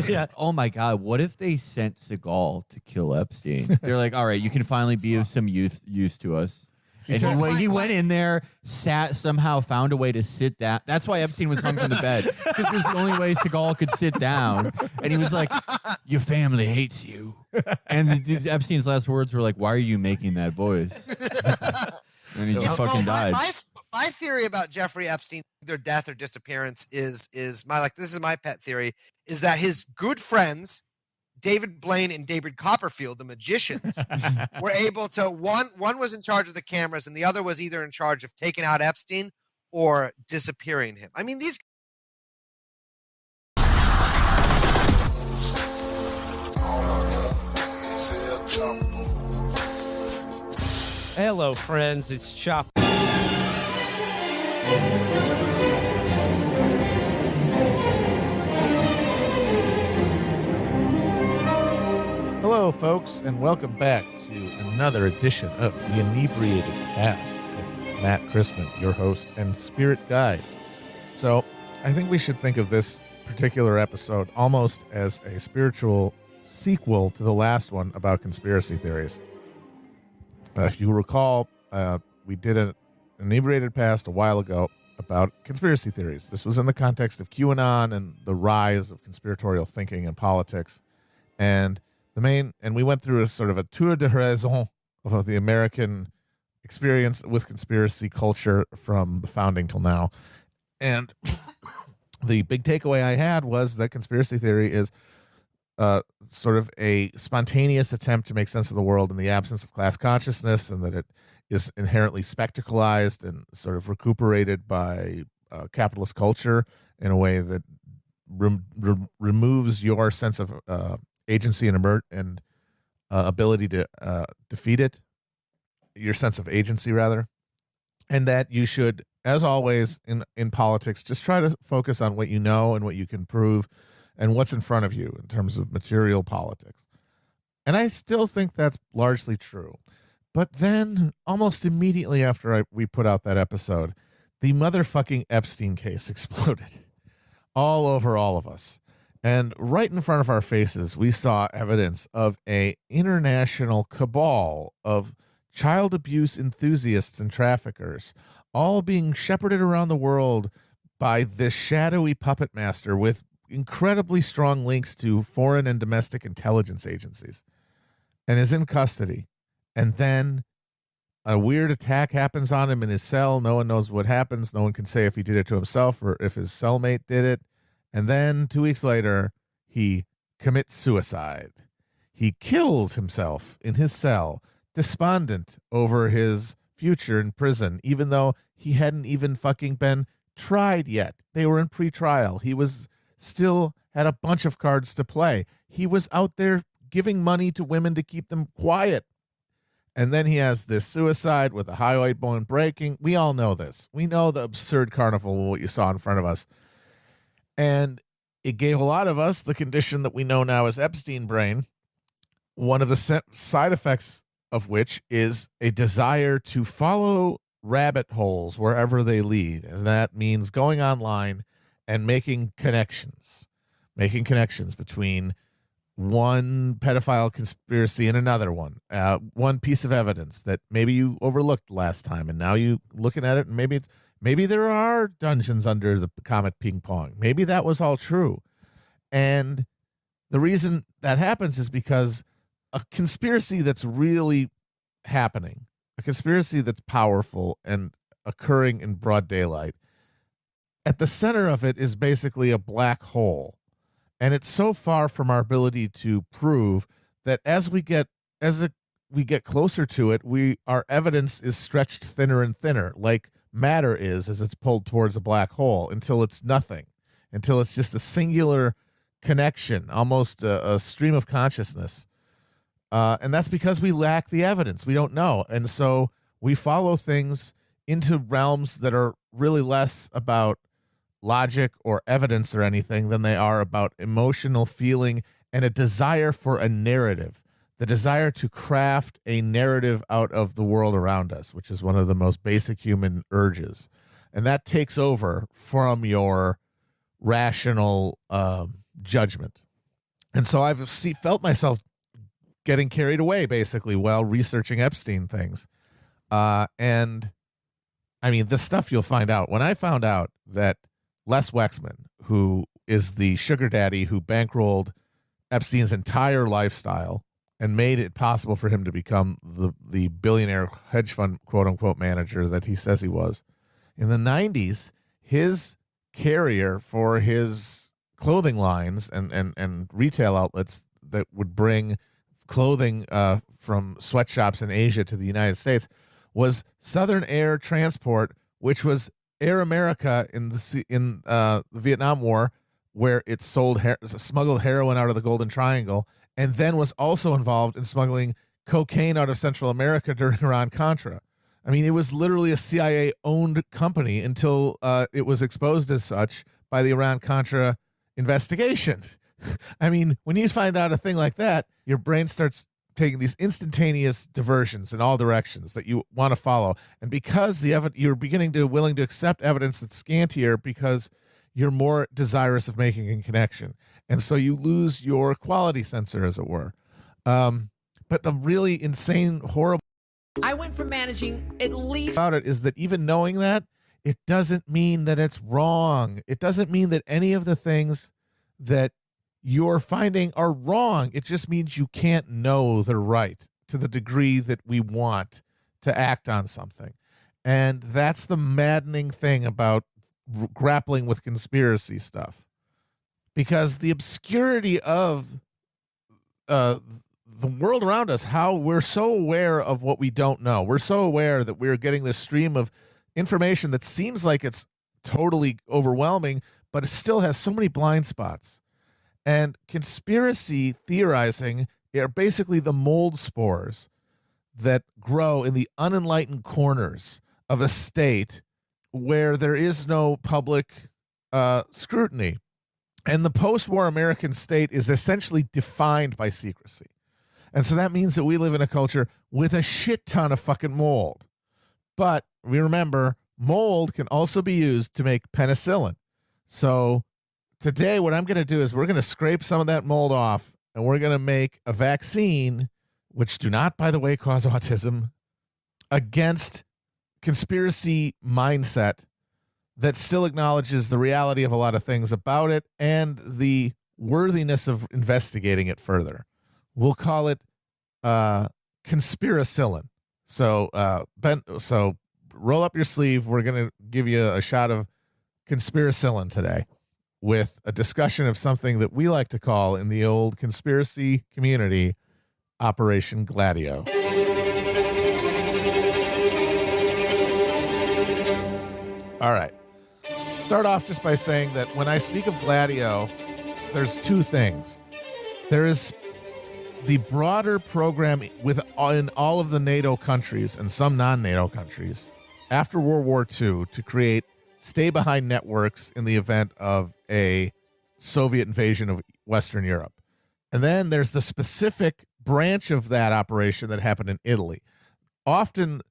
Yeah. Oh my God. What if they sent Seagal to kill Epstein? They're like, all right, you can finally be of some use to us. And he went in there, somehow found a way to sit down. That's why Epstein was hung from the bed, because it was the only way Seagal could sit down. And he was like, your family hates you. And Epstein's last words were like, why are you making that voice? And he just fucking died. My theory about Jeffrey Epstein, either death or disappearance, is this is my pet theory, is that his good friends, David Blaine and David Copperfield, the magicians, were able to one was in charge of the cameras and the other was either in charge of taking out Epstein or disappearing him. I mean, these. Hello, friends. It's Chapo. Hello, folks, and welcome back to another edition of The Inebriated Cast with Matt Chrisman, your host and spirit guide. So, I think we should think of this particular episode almost as a spiritual sequel to the last one about conspiracy theories. If you recall, we did an Inebriated Past a while ago about conspiracy theories. This was in the context of QAnon and the rise of conspiratorial thinking in politics. And we went through a sort of a tour de raison of the American experience with conspiracy culture from the founding till now. And the big takeaway I had was that conspiracy theory is sort of a spontaneous attempt to make sense of the world in the absence of class consciousness, and that it is inherently spectacleized and sort of recuperated by capitalist culture in a way that removes your sense of agency and ability to defeat it, your sense of agency rather, and that you should, as always in politics, just try to focus on what you know and what you can prove and what's in front of you in terms of material politics. And I still think that's largely true. But then almost immediately after we put out that episode, the motherfucking Epstein case exploded all over all of us. And right in front of our faces, we saw evidence of an international cabal of child abuse enthusiasts and traffickers, all being shepherded around the world by this shadowy puppet master with incredibly strong links to foreign and domestic intelligence agencies, and is in custody. And then a weird attack happens on him in his cell. No one knows what happens. No one can say if he did it to himself or if his cellmate did it. And then 2 weeks later, he commits suicide. He kills himself in his cell, despondent over his future in prison, even though he hadn't even fucking been tried yet. They were in pre-trial. He was still had a bunch of cards to play. He was out there giving money to women to keep them quiet. And then he has this suicide with a hyoid bone breaking. We all know this. We know the absurd carnival, what you saw in front of us. And it gave a lot of us the condition that we know now as Epstein brain, one of the side effects of which is a desire to follow rabbit holes wherever they lead. And that means going online and making connections between one pedophile conspiracy and another one, one piece of evidence that maybe you overlooked last time, and now you looking at it, and maybe there are dungeons under the Comet Ping Pong. Maybe that was all true. And the reason that happens is because a conspiracy that's really happening, a conspiracy that's powerful and occurring in broad daylight, at the center of it is basically a black hole. And it's so far from our ability to prove that as we get closer to it, our evidence is stretched thinner and thinner, like matter is as it's pulled towards a black hole, until it's nothing, until it's just a singular connection, almost a stream of consciousness. And that's because we lack the evidence. We don't know. And so we follow things into realms that are really less about logic or evidence or anything than they are about emotional feeling and a desire for a narrative, the desire to craft a narrative out of the world around us, which is one of the most basic human urges. And that takes over from your rational judgment. And so I've felt myself getting carried away, basically, while researching Epstein things. And, I mean, the stuff you'll find out. When I found out that Les Wexman, who is the sugar daddy who bankrolled Epstein's entire lifestyle and made it possible for him to become the billionaire hedge fund, quote-unquote, manager that he says he was, in the 90s, his carrier for his clothing lines and retail outlets that would bring clothing from sweatshops in Asia to the United States was Southern Air Transport, which was Air America in the Vietnam War, where it smuggled heroin out of the Golden Triangle, and then was also involved in smuggling cocaine out of Central America during Iran-Contra. I mean, it was literally a CIA-owned company until it was exposed as such by the Iran-Contra investigation. I mean, when you find out a thing like that, your brain starts taking these instantaneous diversions in all directions that you want to follow. And because you're beginning to willing to accept evidence that's scantier because you're more desirous of making a connection. And so you lose your quality sensor, as it were. But the really insane, horrible I went from managing at least about it is that even knowing that, it doesn't mean that it's wrong. It doesn't mean that any of the things that you're finding are wrong. It just means you can't know they're right to the degree that we want to act on something. And that's the maddening thing about grappling with conspiracy stuff. Because the obscurity of the world around us, how we're so aware of what we don't know. We're so aware that we're getting this stream of information that seems like it's totally overwhelming, but it still has so many blind spots. And conspiracy theorizing are basically the mold spores that grow in the unenlightened corners of a state where there is no public scrutiny. And the post-war American state is essentially defined by secrecy. And so that means that we live in a culture with a shit ton of fucking mold. But we remember, mold can also be used to make penicillin. So today, what I'm going to do is we're going to scrape some of that mold off, and we're going to make a vaccine, which do not, by the way, cause autism, against conspiracy mindset that still acknowledges the reality of a lot of things about it and the worthiness of investigating it further. We'll call it conspiracillin. So, so roll up your sleeve. We're going to give you a shot of conspiracillin today, with a discussion of something that we like to call in the old conspiracy community, Operation Gladio. All right. Start off just by saying that when I speak of Gladio, there's two things. There is the broader program in all of the NATO countries and some non-NATO countries after World War II to create stay-behind networks in the event of a Soviet invasion of Western Europe. And then there's the specific branch of that operation that happened in Italy. Often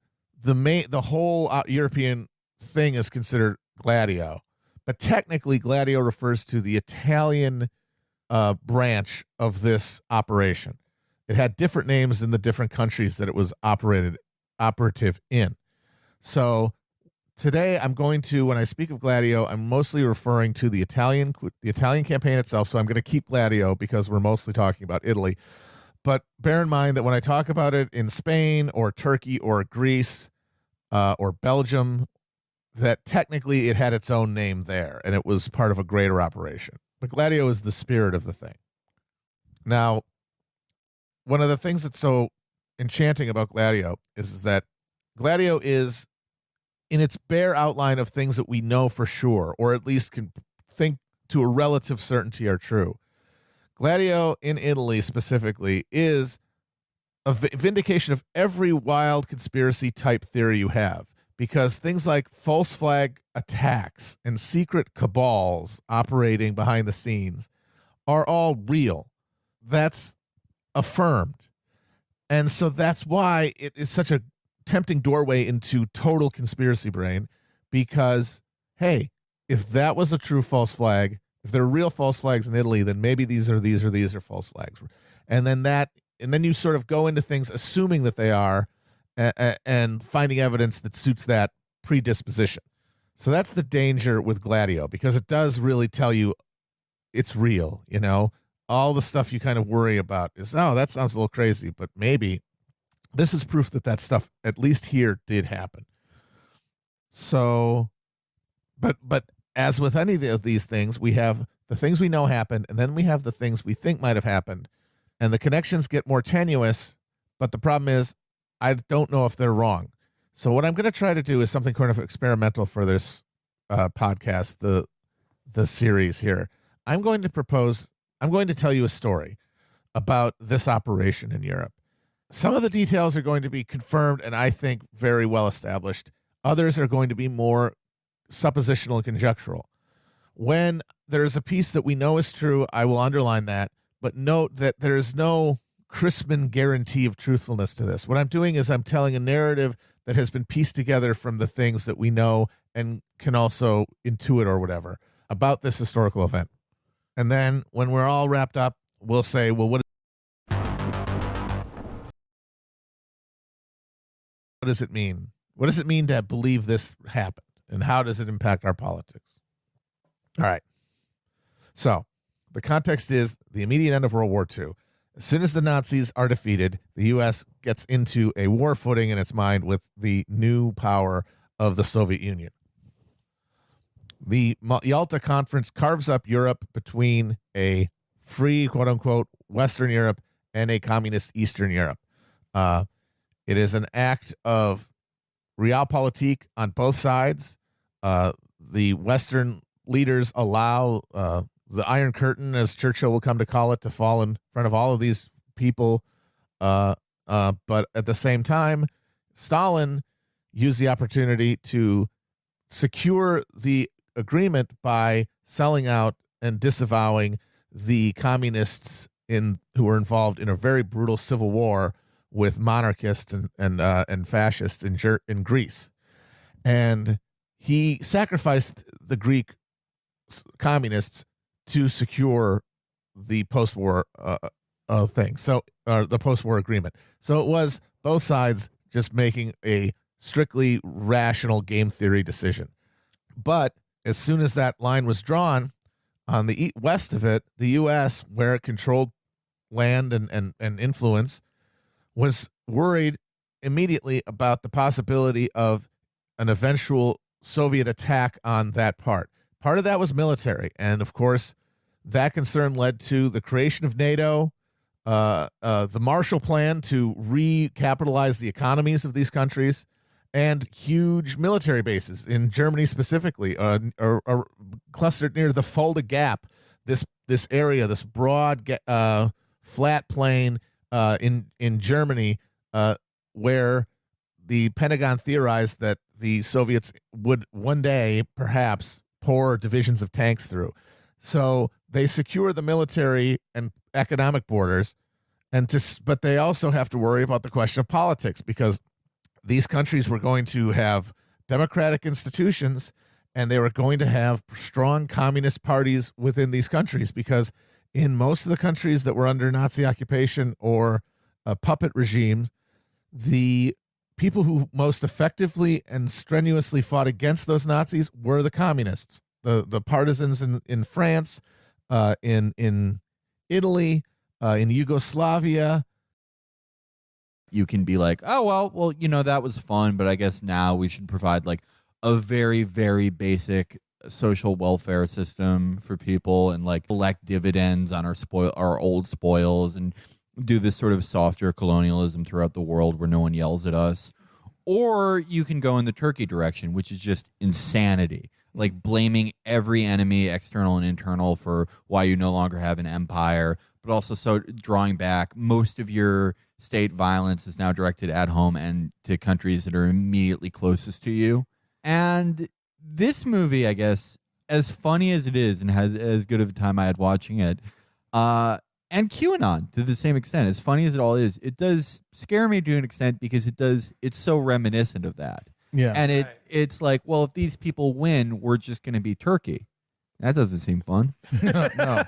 the whole European thing is considered Gladio, but technically Gladio refers to the Italian branch of this operation. It had different names in the different countries that it was operative in. So today, I'm going to, when I speak of Gladio, I'm mostly referring to the Italian campaign itself. So I'm going to keep Gladio because we're mostly talking about Italy. But bear in mind that when I talk about it in Spain or Turkey or Greece or Belgium, that technically it had its own name there, and it was part of a greater operation. But Gladio is the spirit of the thing. Now, one of the things that's so enchanting about Gladio is that Gladio is, in its bare outline of things that we know for sure, or at least can think to a relative certainty are true. Gladio in Italy specifically is a vindication of every wild conspiracy type theory you have, because things like false flag attacks and secret cabals operating behind the scenes are all real. That's affirmed. And so that's why it is such a tempting doorway into total conspiracy brain, because, hey, if that was a true false flag, if there are real false flags in Italy, then maybe these are false flags. And then you sort of go into things assuming that they are, and finding evidence that suits that predisposition. So that's the danger with Gladio, because it does really tell you it's real. You know, all the stuff you kind of worry about is, oh, that sounds a little crazy, but maybe this is proof that stuff, at least here, did happen. So, but as with any of these things, we have the things we know happened, and then we have the things we think might have happened, and the connections get more tenuous. But the problem is, I don't know if they're wrong. So what I'm going to try to do is something kind of experimental for this podcast, the series here. I'm going to tell you a story about this operation in Europe. Some of the details are going to be confirmed and I think very well established. Others are going to be more suppositional and conjectural. When there's a piece that we know is true, I will underline that, but note that there is no Crispin guarantee of truthfulness to this. What I'm doing is I'm telling a narrative that has been pieced together from the things that we know and can also intuit or whatever about this historical event. And then when we're all wrapped up, we'll say, well, what does it mean? What does it mean to believe this happened? And how does it impact our politics? All right. So the context is the immediate end of World War II. As soon as the Nazis are defeated, the U.S. gets into a war footing in its mind with the new power of the Soviet Union. The Yalta Conference carves up Europe between a free, quote-unquote, Western Europe and a communist Eastern Europe. It is an act of realpolitik on both sides. The Western leaders allow the Iron Curtain, as Churchill will come to call it, to fall in front of all of these people. But at the same time, Stalin used the opportunity to secure the agreement by selling out and disavowing the communists who were involved in a very brutal civil war with monarchists and fascists in Greece. And he sacrificed the Greek communists to secure the post-war thing. So the post-war agreement. So it was both sides just making a strictly rational game theory decision. But as soon as that line was drawn on the west of it, the U.S., where it controlled land and influence, was worried immediately about the possibility of an eventual Soviet attack on that part. Part of that was military. And of course, that concern led to the creation of NATO, the Marshall Plan to recapitalize the economies of these countries, and huge military bases in Germany specifically, are clustered near the Fulda Gap, this area, this broad flat plain in Germany, where the Pentagon theorized that the Soviets would one day perhaps pour divisions of tanks through. So they secure the military and economic borders, but they also have to worry about the question of politics, because these countries were going to have democratic institutions and they were going to have strong communist parties within these countries, because in most of the countries that were under Nazi occupation or a puppet regime, the people who most effectively and strenuously fought against those Nazis were the communists, the partisans in France, in Italy, in Yugoslavia. You can be like, oh, well, you know, that was fun, but I guess now we should provide like a very, very basic social welfare system for people and like collect dividends on our old spoils and do this sort of softer colonialism throughout the world where no one yells at us. Or you can go in the Turkey direction, which is just insanity, like blaming every enemy, external and internal, for why you no longer have an empire, but also so drawing back. Most of your state violence is now directed at home and to countries that are immediately closest to you. And this movie, I guess, as funny as it is and has as good of a time I had watching it, and QAnon to the same extent, as funny as it all is, it does scare me to an extent because it's so reminiscent of that. Yeah. And it's like, well, if these people win, we're just going to be Turkey. That doesn't seem fun. No.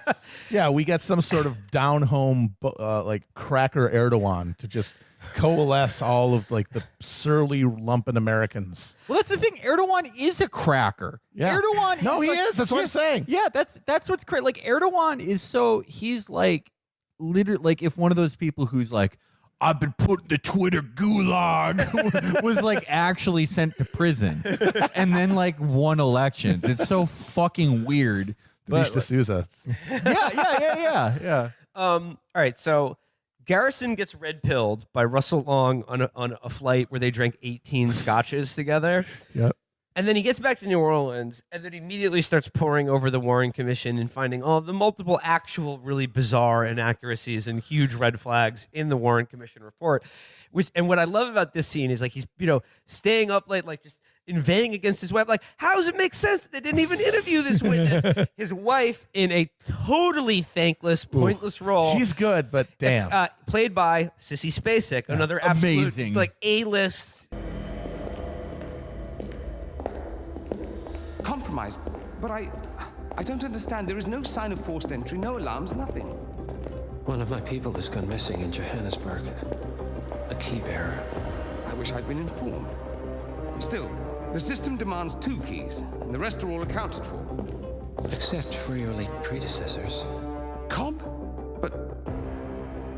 Yeah, we got some sort of down home like cracker Erdogan to just coalesce all of like the surly lumpen Americans. Well, that's the thing. Erdogan is a cracker. Yeah. Erdogan No, is he like- is. That's what I'm saying. Yeah, that's what's crazy. Like Erdogan is so he's like literally like if one of those people who's like, I've been put in the Twitter gulag was like actually sent to prison and then like won elections. It's so fucking weird. But D'Souza. Yeah. All right, so Garrison gets red pilled by Russell Long on a flight where they drank 18 scotches together. Yep. And then he gets back to New Orleans and then immediately starts poring over the Warren Commission and finding all of the multiple actual really bizarre inaccuracies and huge red flags in the Warren Commission report. And what I love about this scene is like he's, staying up late, like just inveighing against his wife. Like, how does it make sense that they didn't even interview this witness? His wife in a totally thankless, pointless role. She's good, but damn. Played by Sissy Spacek, another absolute amazing. like A-list. Compromised, but I don't understand. There is no sign of forced entry, no alarms, nothing. One of my people has gone missing in Johannesburg. A key bearer. I wish I'd been informed. Still, the system demands 2 keys, and the rest are all accounted for. Except for your late predecessors. Comp? But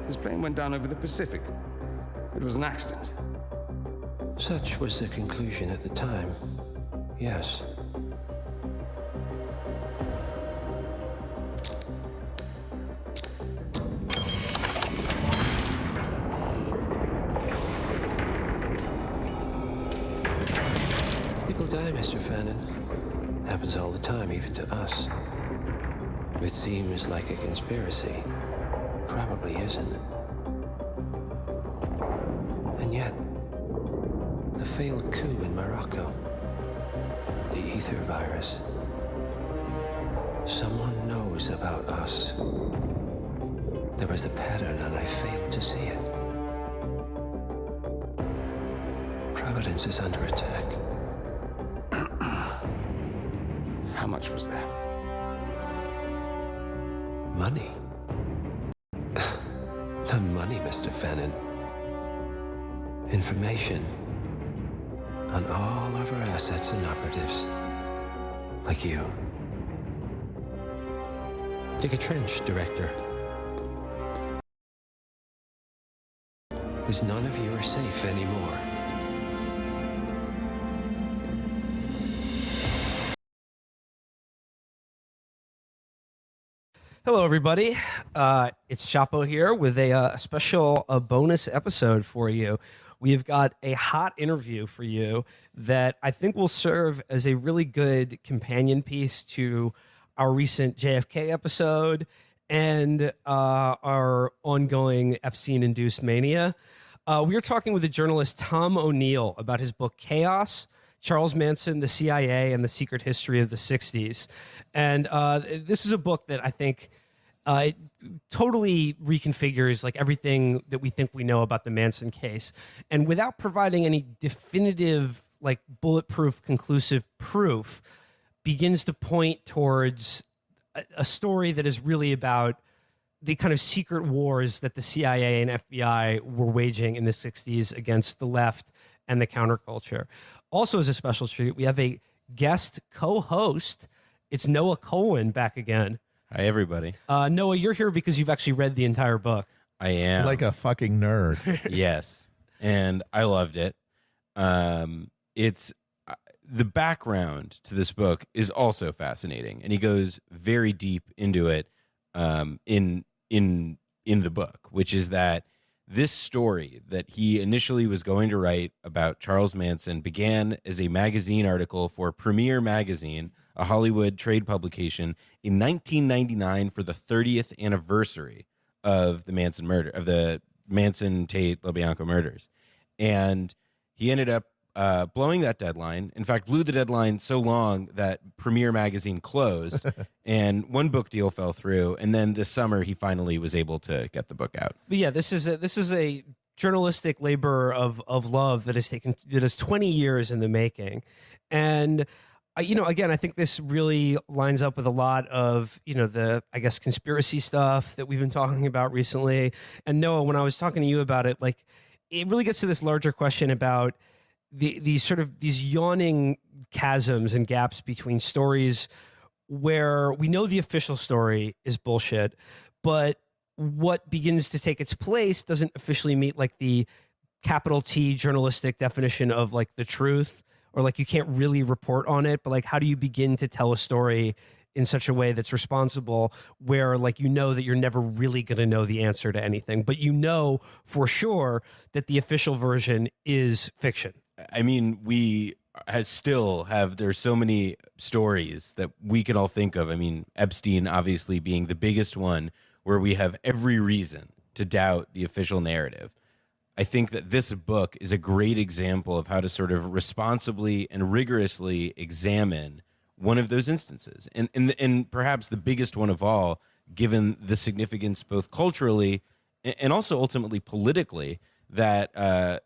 his plane went down over the Pacific. It was an accident. Such was the conclusion at the time. Yes. People die, Mr. Fannin. Happens all the time, even to us. It seems like a conspiracy. Probably isn't. And yet, the failed coup in Morocco, the ether virus. Someone knows about us. There was a pattern and I failed to see it. Providence is under attack. How much was there? Money. Not money, Mr. Fannin. Information on all of our assets and operatives. Like you. Dig a trench, Director. Because none of you are safe anymore. Hello, everybody. It's Chapo here with a special bonus episode for you. We've got a hot interview for you that I think will serve as a really good companion piece to our recent JFK episode and our ongoing Epstein-induced mania. We were talking with the journalist Tom O'Neill about his book Chaos, Charles Manson, the CIA, and the Secret History of the 60s. And this is a book that I think it totally reconfigures like everything that we think we know about the Manson case. And without providing any definitive, like bulletproof, conclusive proof, begins to point towards a story that is really about the kind of secret wars that the CIA and FBI were waging in the 60s against the left and the counterculture. Also, as a special treat, we have a guest co-host. It's Noah Colwin back again. Hi, everybody. Noah, you're here because you've actually read the entire book. I am. Like a fucking nerd. Yes. And I loved it. It's the background to this book is also fascinating, and he goes very deep into it in the book, which is that this story that he initially was going to write about Charles Manson began as a magazine article for Premiere Magazine, a Hollywood trade publication, in 1999 for the 30th anniversary of the Manson murder, of the Manson Tate LaBianca murders. And he ended up blowing that deadline. In fact, blew the deadline so long that Premiere Magazine closed and one book deal fell through. And then this summer, he finally was able to get the book out. But yeah, this is a journalistic labor of love that is 20 years in the making. And again, I think this really lines up with a lot of, the, I guess, conspiracy stuff that we've been talking about recently. And Noah, when I was talking to you about it, like, it really gets to this larger question about these yawning chasms and gaps between stories where we know the official story is bullshit, but what begins to take its place doesn't officially meet like the capital T journalistic definition of like the truth, or like you can't really report on it, but like how do you begin to tell a story in such a way that's responsible where like that you're never really going to know the answer to anything, but for sure that the official version is fiction. I mean, there's so many stories that we can all think of. I mean, Epstein obviously being the biggest one where we have every reason to doubt the official narrative. I think that this book is a great example of how to sort of responsibly and rigorously examine one of those instances. And perhaps the biggest one of all, given the significance both culturally and also ultimately politically that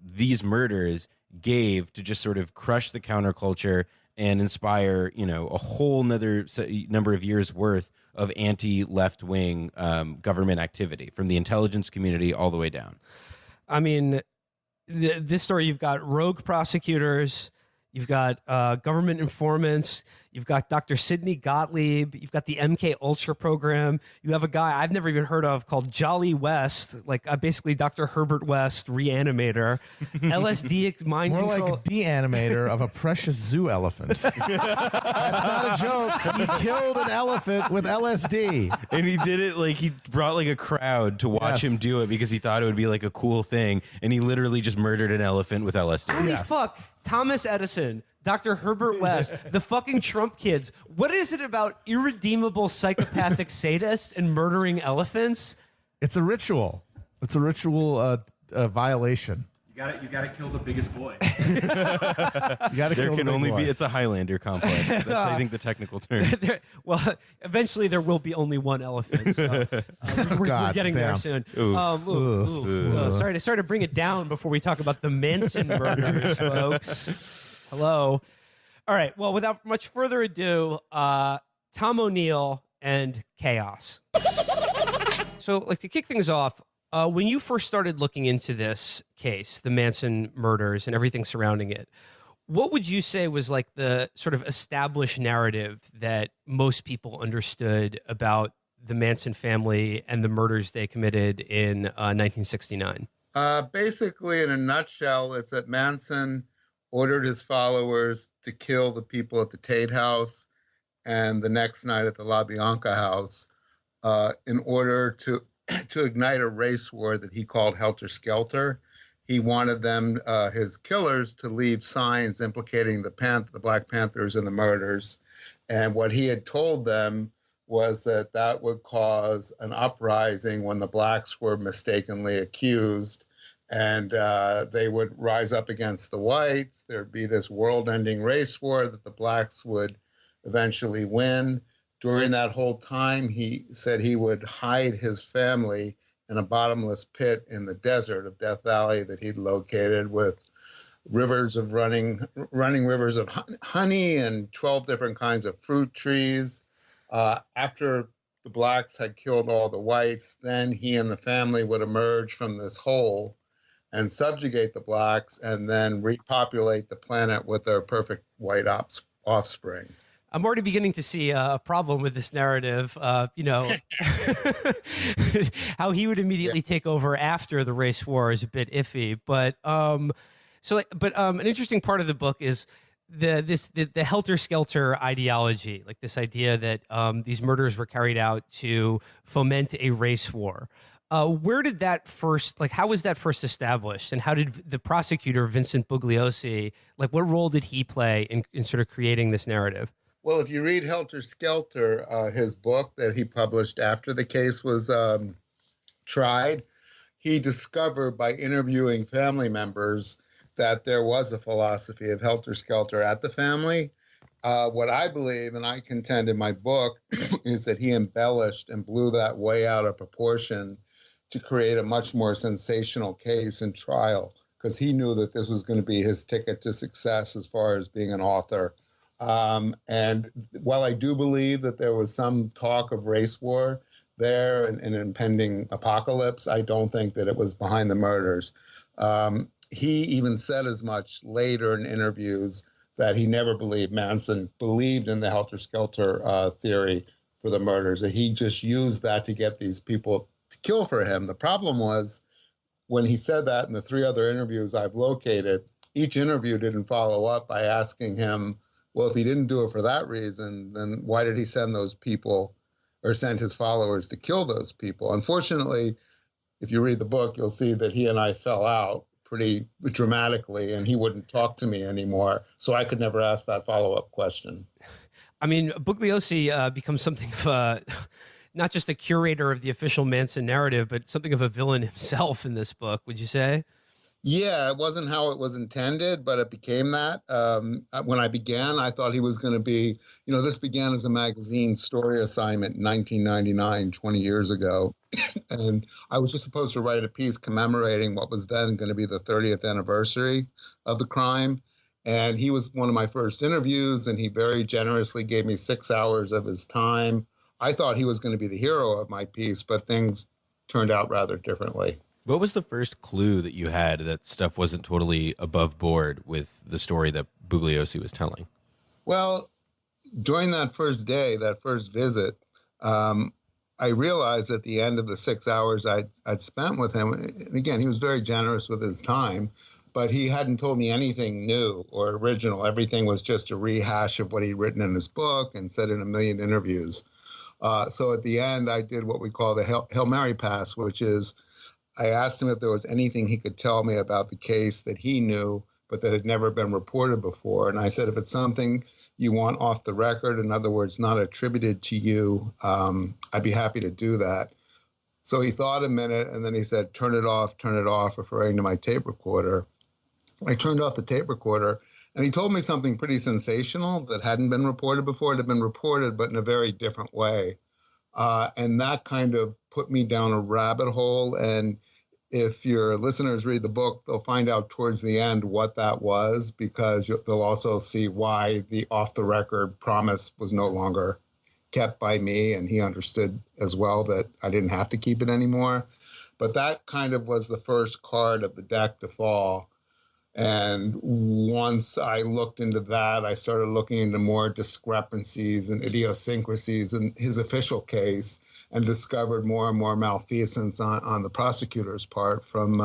these murders gave to just sort of crush the counterculture and inspire, a whole nother number of years worth of anti-left-wing government activity from the intelligence community all the way down. I mean, this story, you've got rogue prosecutors, you've got government informants, you've got Dr. Sidney Gottlieb, you've got the MK Ultra program, you have a guy I've never even heard of called Jolly West, like basically Dr. Herbert West, reanimator, LSD mind More control. like de-animator of a precious zoo elephant. That's not a joke. He killed an elephant with LSD. And he did it like he brought like a crowd to watch him do it because he thought it would be like a cool thing. And he literally just murdered an elephant with LSD. Holy fuck. Thomas Edison, Dr. Herbert West, the fucking Trump kids. What is it about irredeemable psychopathic sadists and murdering elephants? It's a ritual. It's a ritual violation. You gotta kill the biggest boy. There can only be, it's a Highlander complex. That's, I think, the technical term. Well, eventually there will be only one elephant. So, we're getting there soon. Sorry to bring it down before we talk about the Manson murders, folks. Hello. All right. Well, without much further ado, Tom O'Neill and chaos. So, like, to kick things off, when you first started looking into this case, the Manson murders and everything surrounding it, what would you say was like the sort of established narrative that most people understood about the Manson family and the murders they committed in 1969? Basically, in a nutshell, it's that Manson ordered his followers to kill the people at the Tate house and the next night at the LaBianca house in order to ignite a race war that he called Helter Skelter. He wanted them, his killers, to leave signs implicating the Black Panthers in the murders. And what he had told them was that that would cause an uprising when the blacks were mistakenly accused, and they would rise up against the whites. There'd be this world-ending race war that the blacks would eventually win. During that whole time, he said he would hide his family in a bottomless pit in the desert of Death Valley that he'd located with running rivers of honey and 12 different kinds of fruit trees. After the blacks had killed all the whites, then he and the family would emerge from this hole and subjugate the blacks and then repopulate the planet with their perfect white offspring. I'm already beginning to see a problem with this narrative. How he would immediately take over after the race war is a bit iffy. But an interesting part of the book is the helter-skelter ideology, like this idea that these murders were carried out to foment a race war. Where did that first, like, how was that first established, and how did the prosecutor Vincent Bugliosi, like, what role did he play in sort of creating this narrative? Well, if you read Helter Skelter, his book that he published after the case was tried, he discovered by interviewing family members that there was a philosophy of Helter Skelter at the family. What I believe, and I contend in my book, is that he embellished and blew that way out of proportion to create a much more sensational case and trial, because he knew that this was going to be his ticket to success as far as being an author. And while I do believe that there was some talk of race war there and an impending apocalypse, I don't think that it was behind the murders. He even said as much later in interviews that he never believed Manson believed in the helter-skelter theory for the murders, that he just used that to get these people to kill for him. The problem was when he said that in the 3 other interviews I've located, each interview didn't follow up by asking him, well, if he didn't do it for that reason, then why did he send those people or send his followers to kill those people? Unfortunately, if you read the book, you'll see that he and I fell out pretty dramatically, and he wouldn't talk to me anymore. So I could never ask that follow-up question. I mean, Bugliosi becomes something of a, not just a curator of the official Manson narrative, but something of a villain himself in this book, would you say? Yeah, it wasn't how it was intended, but it became that. When I began, I thought he was going to be, this began as a magazine story assignment in 1999, 20 years ago. And I was just supposed to write a piece commemorating what was then going to be the 30th anniversary of the crime. And he was one of my first interviews, and he very generously gave me 6 hours of his time. I thought he was going to be the hero of my piece, but things turned out rather differently. What was the first clue that you had that stuff wasn't totally above board with the story that Bugliosi was telling? Well, during that first day, that first visit, I realized at the end of the 6 hours I'd spent with him, and again, he was very generous with his time, but he hadn't told me anything new or original. Everything was just a rehash of what he'd written in his book and said in a million interviews. So at the end, I did what we call the Hail Mary pass, which is I asked him if there was anything he could tell me about the case that he knew, but that had never been reported before. And I said, if it's something you want off the record, in other words, not attributed to you, I'd be happy to do that. So he thought a minute, and then he said, turn it off, referring to my tape recorder. I turned off the tape recorder, and he told me something pretty sensational that hadn't been reported before. It had been reported, but in a very different way. And that kind of put me down a rabbit hole. And if your listeners read the book, they'll find out towards the end what that was, because they'll also see why the off-the-record promise was no longer kept by me, and he understood as well that I didn't have to keep it anymore. But that kind of was the first card of the deck to fall. And once I looked into that, I started looking into more discrepancies and idiosyncrasies in his official case, and discovered more and more malfeasance on the prosecutor's part, from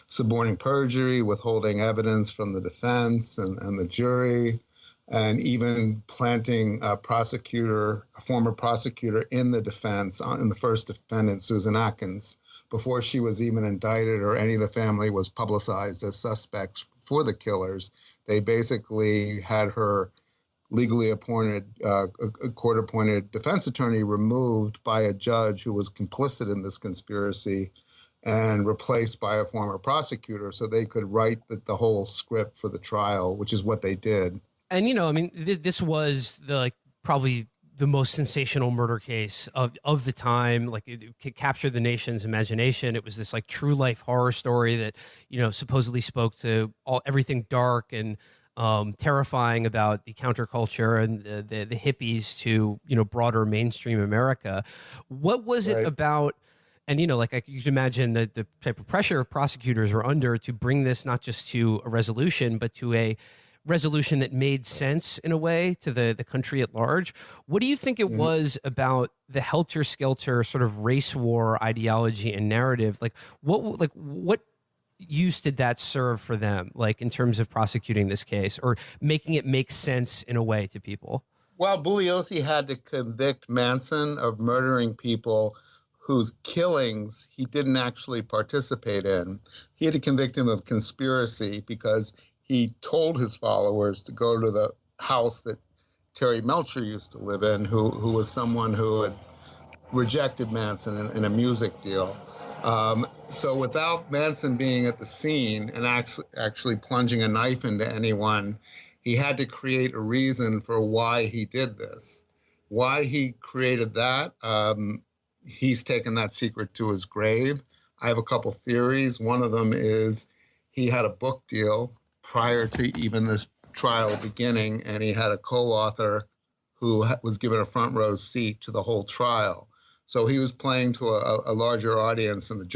suborning perjury, withholding evidence from the defense and the jury, and even planting a former prosecutor in the defense, in the first defendant, Susan Atkins, before she was even indicted or any of the family was publicized as suspects for the killers. They basically had her legally appointed, a court-appointed defense attorney removed by a judge who was complicit in this conspiracy and replaced by a former prosecutor so they could write the whole script for the trial, which is what they did. And, I mean, this was probably the most sensational murder case of the time. Like, it captured the nation's imagination. It was this true life horror story that, supposedly spoke to everything dark and terrifying about the counterculture and the hippies to, broader mainstream America. What was it about? And, you can imagine the type of pressure prosecutors were under to bring this not just to a resolution, but to a resolution that made sense in a way to the country at large. What do you think it was about the helter-skelter sort of race war ideology and narrative? What use did that serve for them, like in terms of prosecuting this case or making it make sense in a way to people? Well, Bugliosi had to convict Manson of murdering people whose killings he didn't actually participate in. He had to convict him of conspiracy because he told his followers to go to the house that Terry Melcher used to live in, who was someone who had rejected Manson in a music deal. So without Manson being at the scene and actually plunging a knife into anyone, he had to create a reason for why he did this. Why he created that, he's taken that secret to his grave. I have a couple theories. One of them is he had a book deal prior to even this trial beginning, and he had a co-author who was given a front row seat to the whole trial. So he was playing to a larger audience than the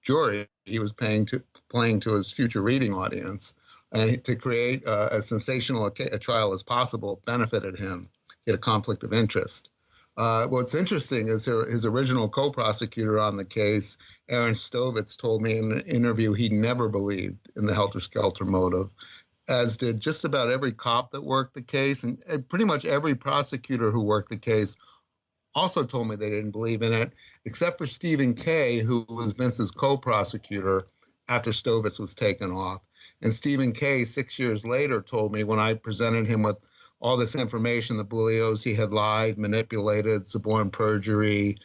jury. He was playing to his future reading audience. And to create as sensational a trial as possible benefited him. He had a conflict of interest. What's interesting is his original co-prosecutor on the case, Aaron Stovitz, told me in an interview he never believed in the helter-skelter motive, as did just about every cop that worked the case, and pretty much every prosecutor who worked the case also told me they didn't believe in it, except for Stephen Kay, who was Vince's co-prosecutor after Stovitz was taken off. And Stephen Kay, 6 years later, told me when I presented him with all this information that Bugliosi had lied, manipulated, suborned perjury,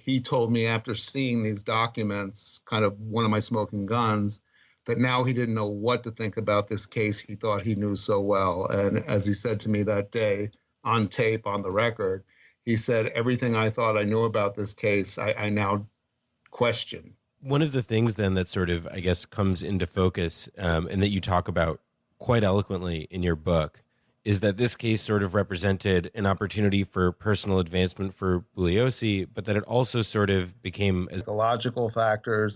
he told me after seeing these documents, kind of one of my smoking guns, that now he didn't know what to think about this case he thought he knew so well. And as he said to me that day, on tape, on the record, he said, everything I thought I knew about this case, I now question. One of the things then that sort of, I guess, comes into focus and that you talk about quite eloquently in your book is that this case sort of represented an opportunity for personal advancement for Bugliosi, but that it also sort of became psychological factors.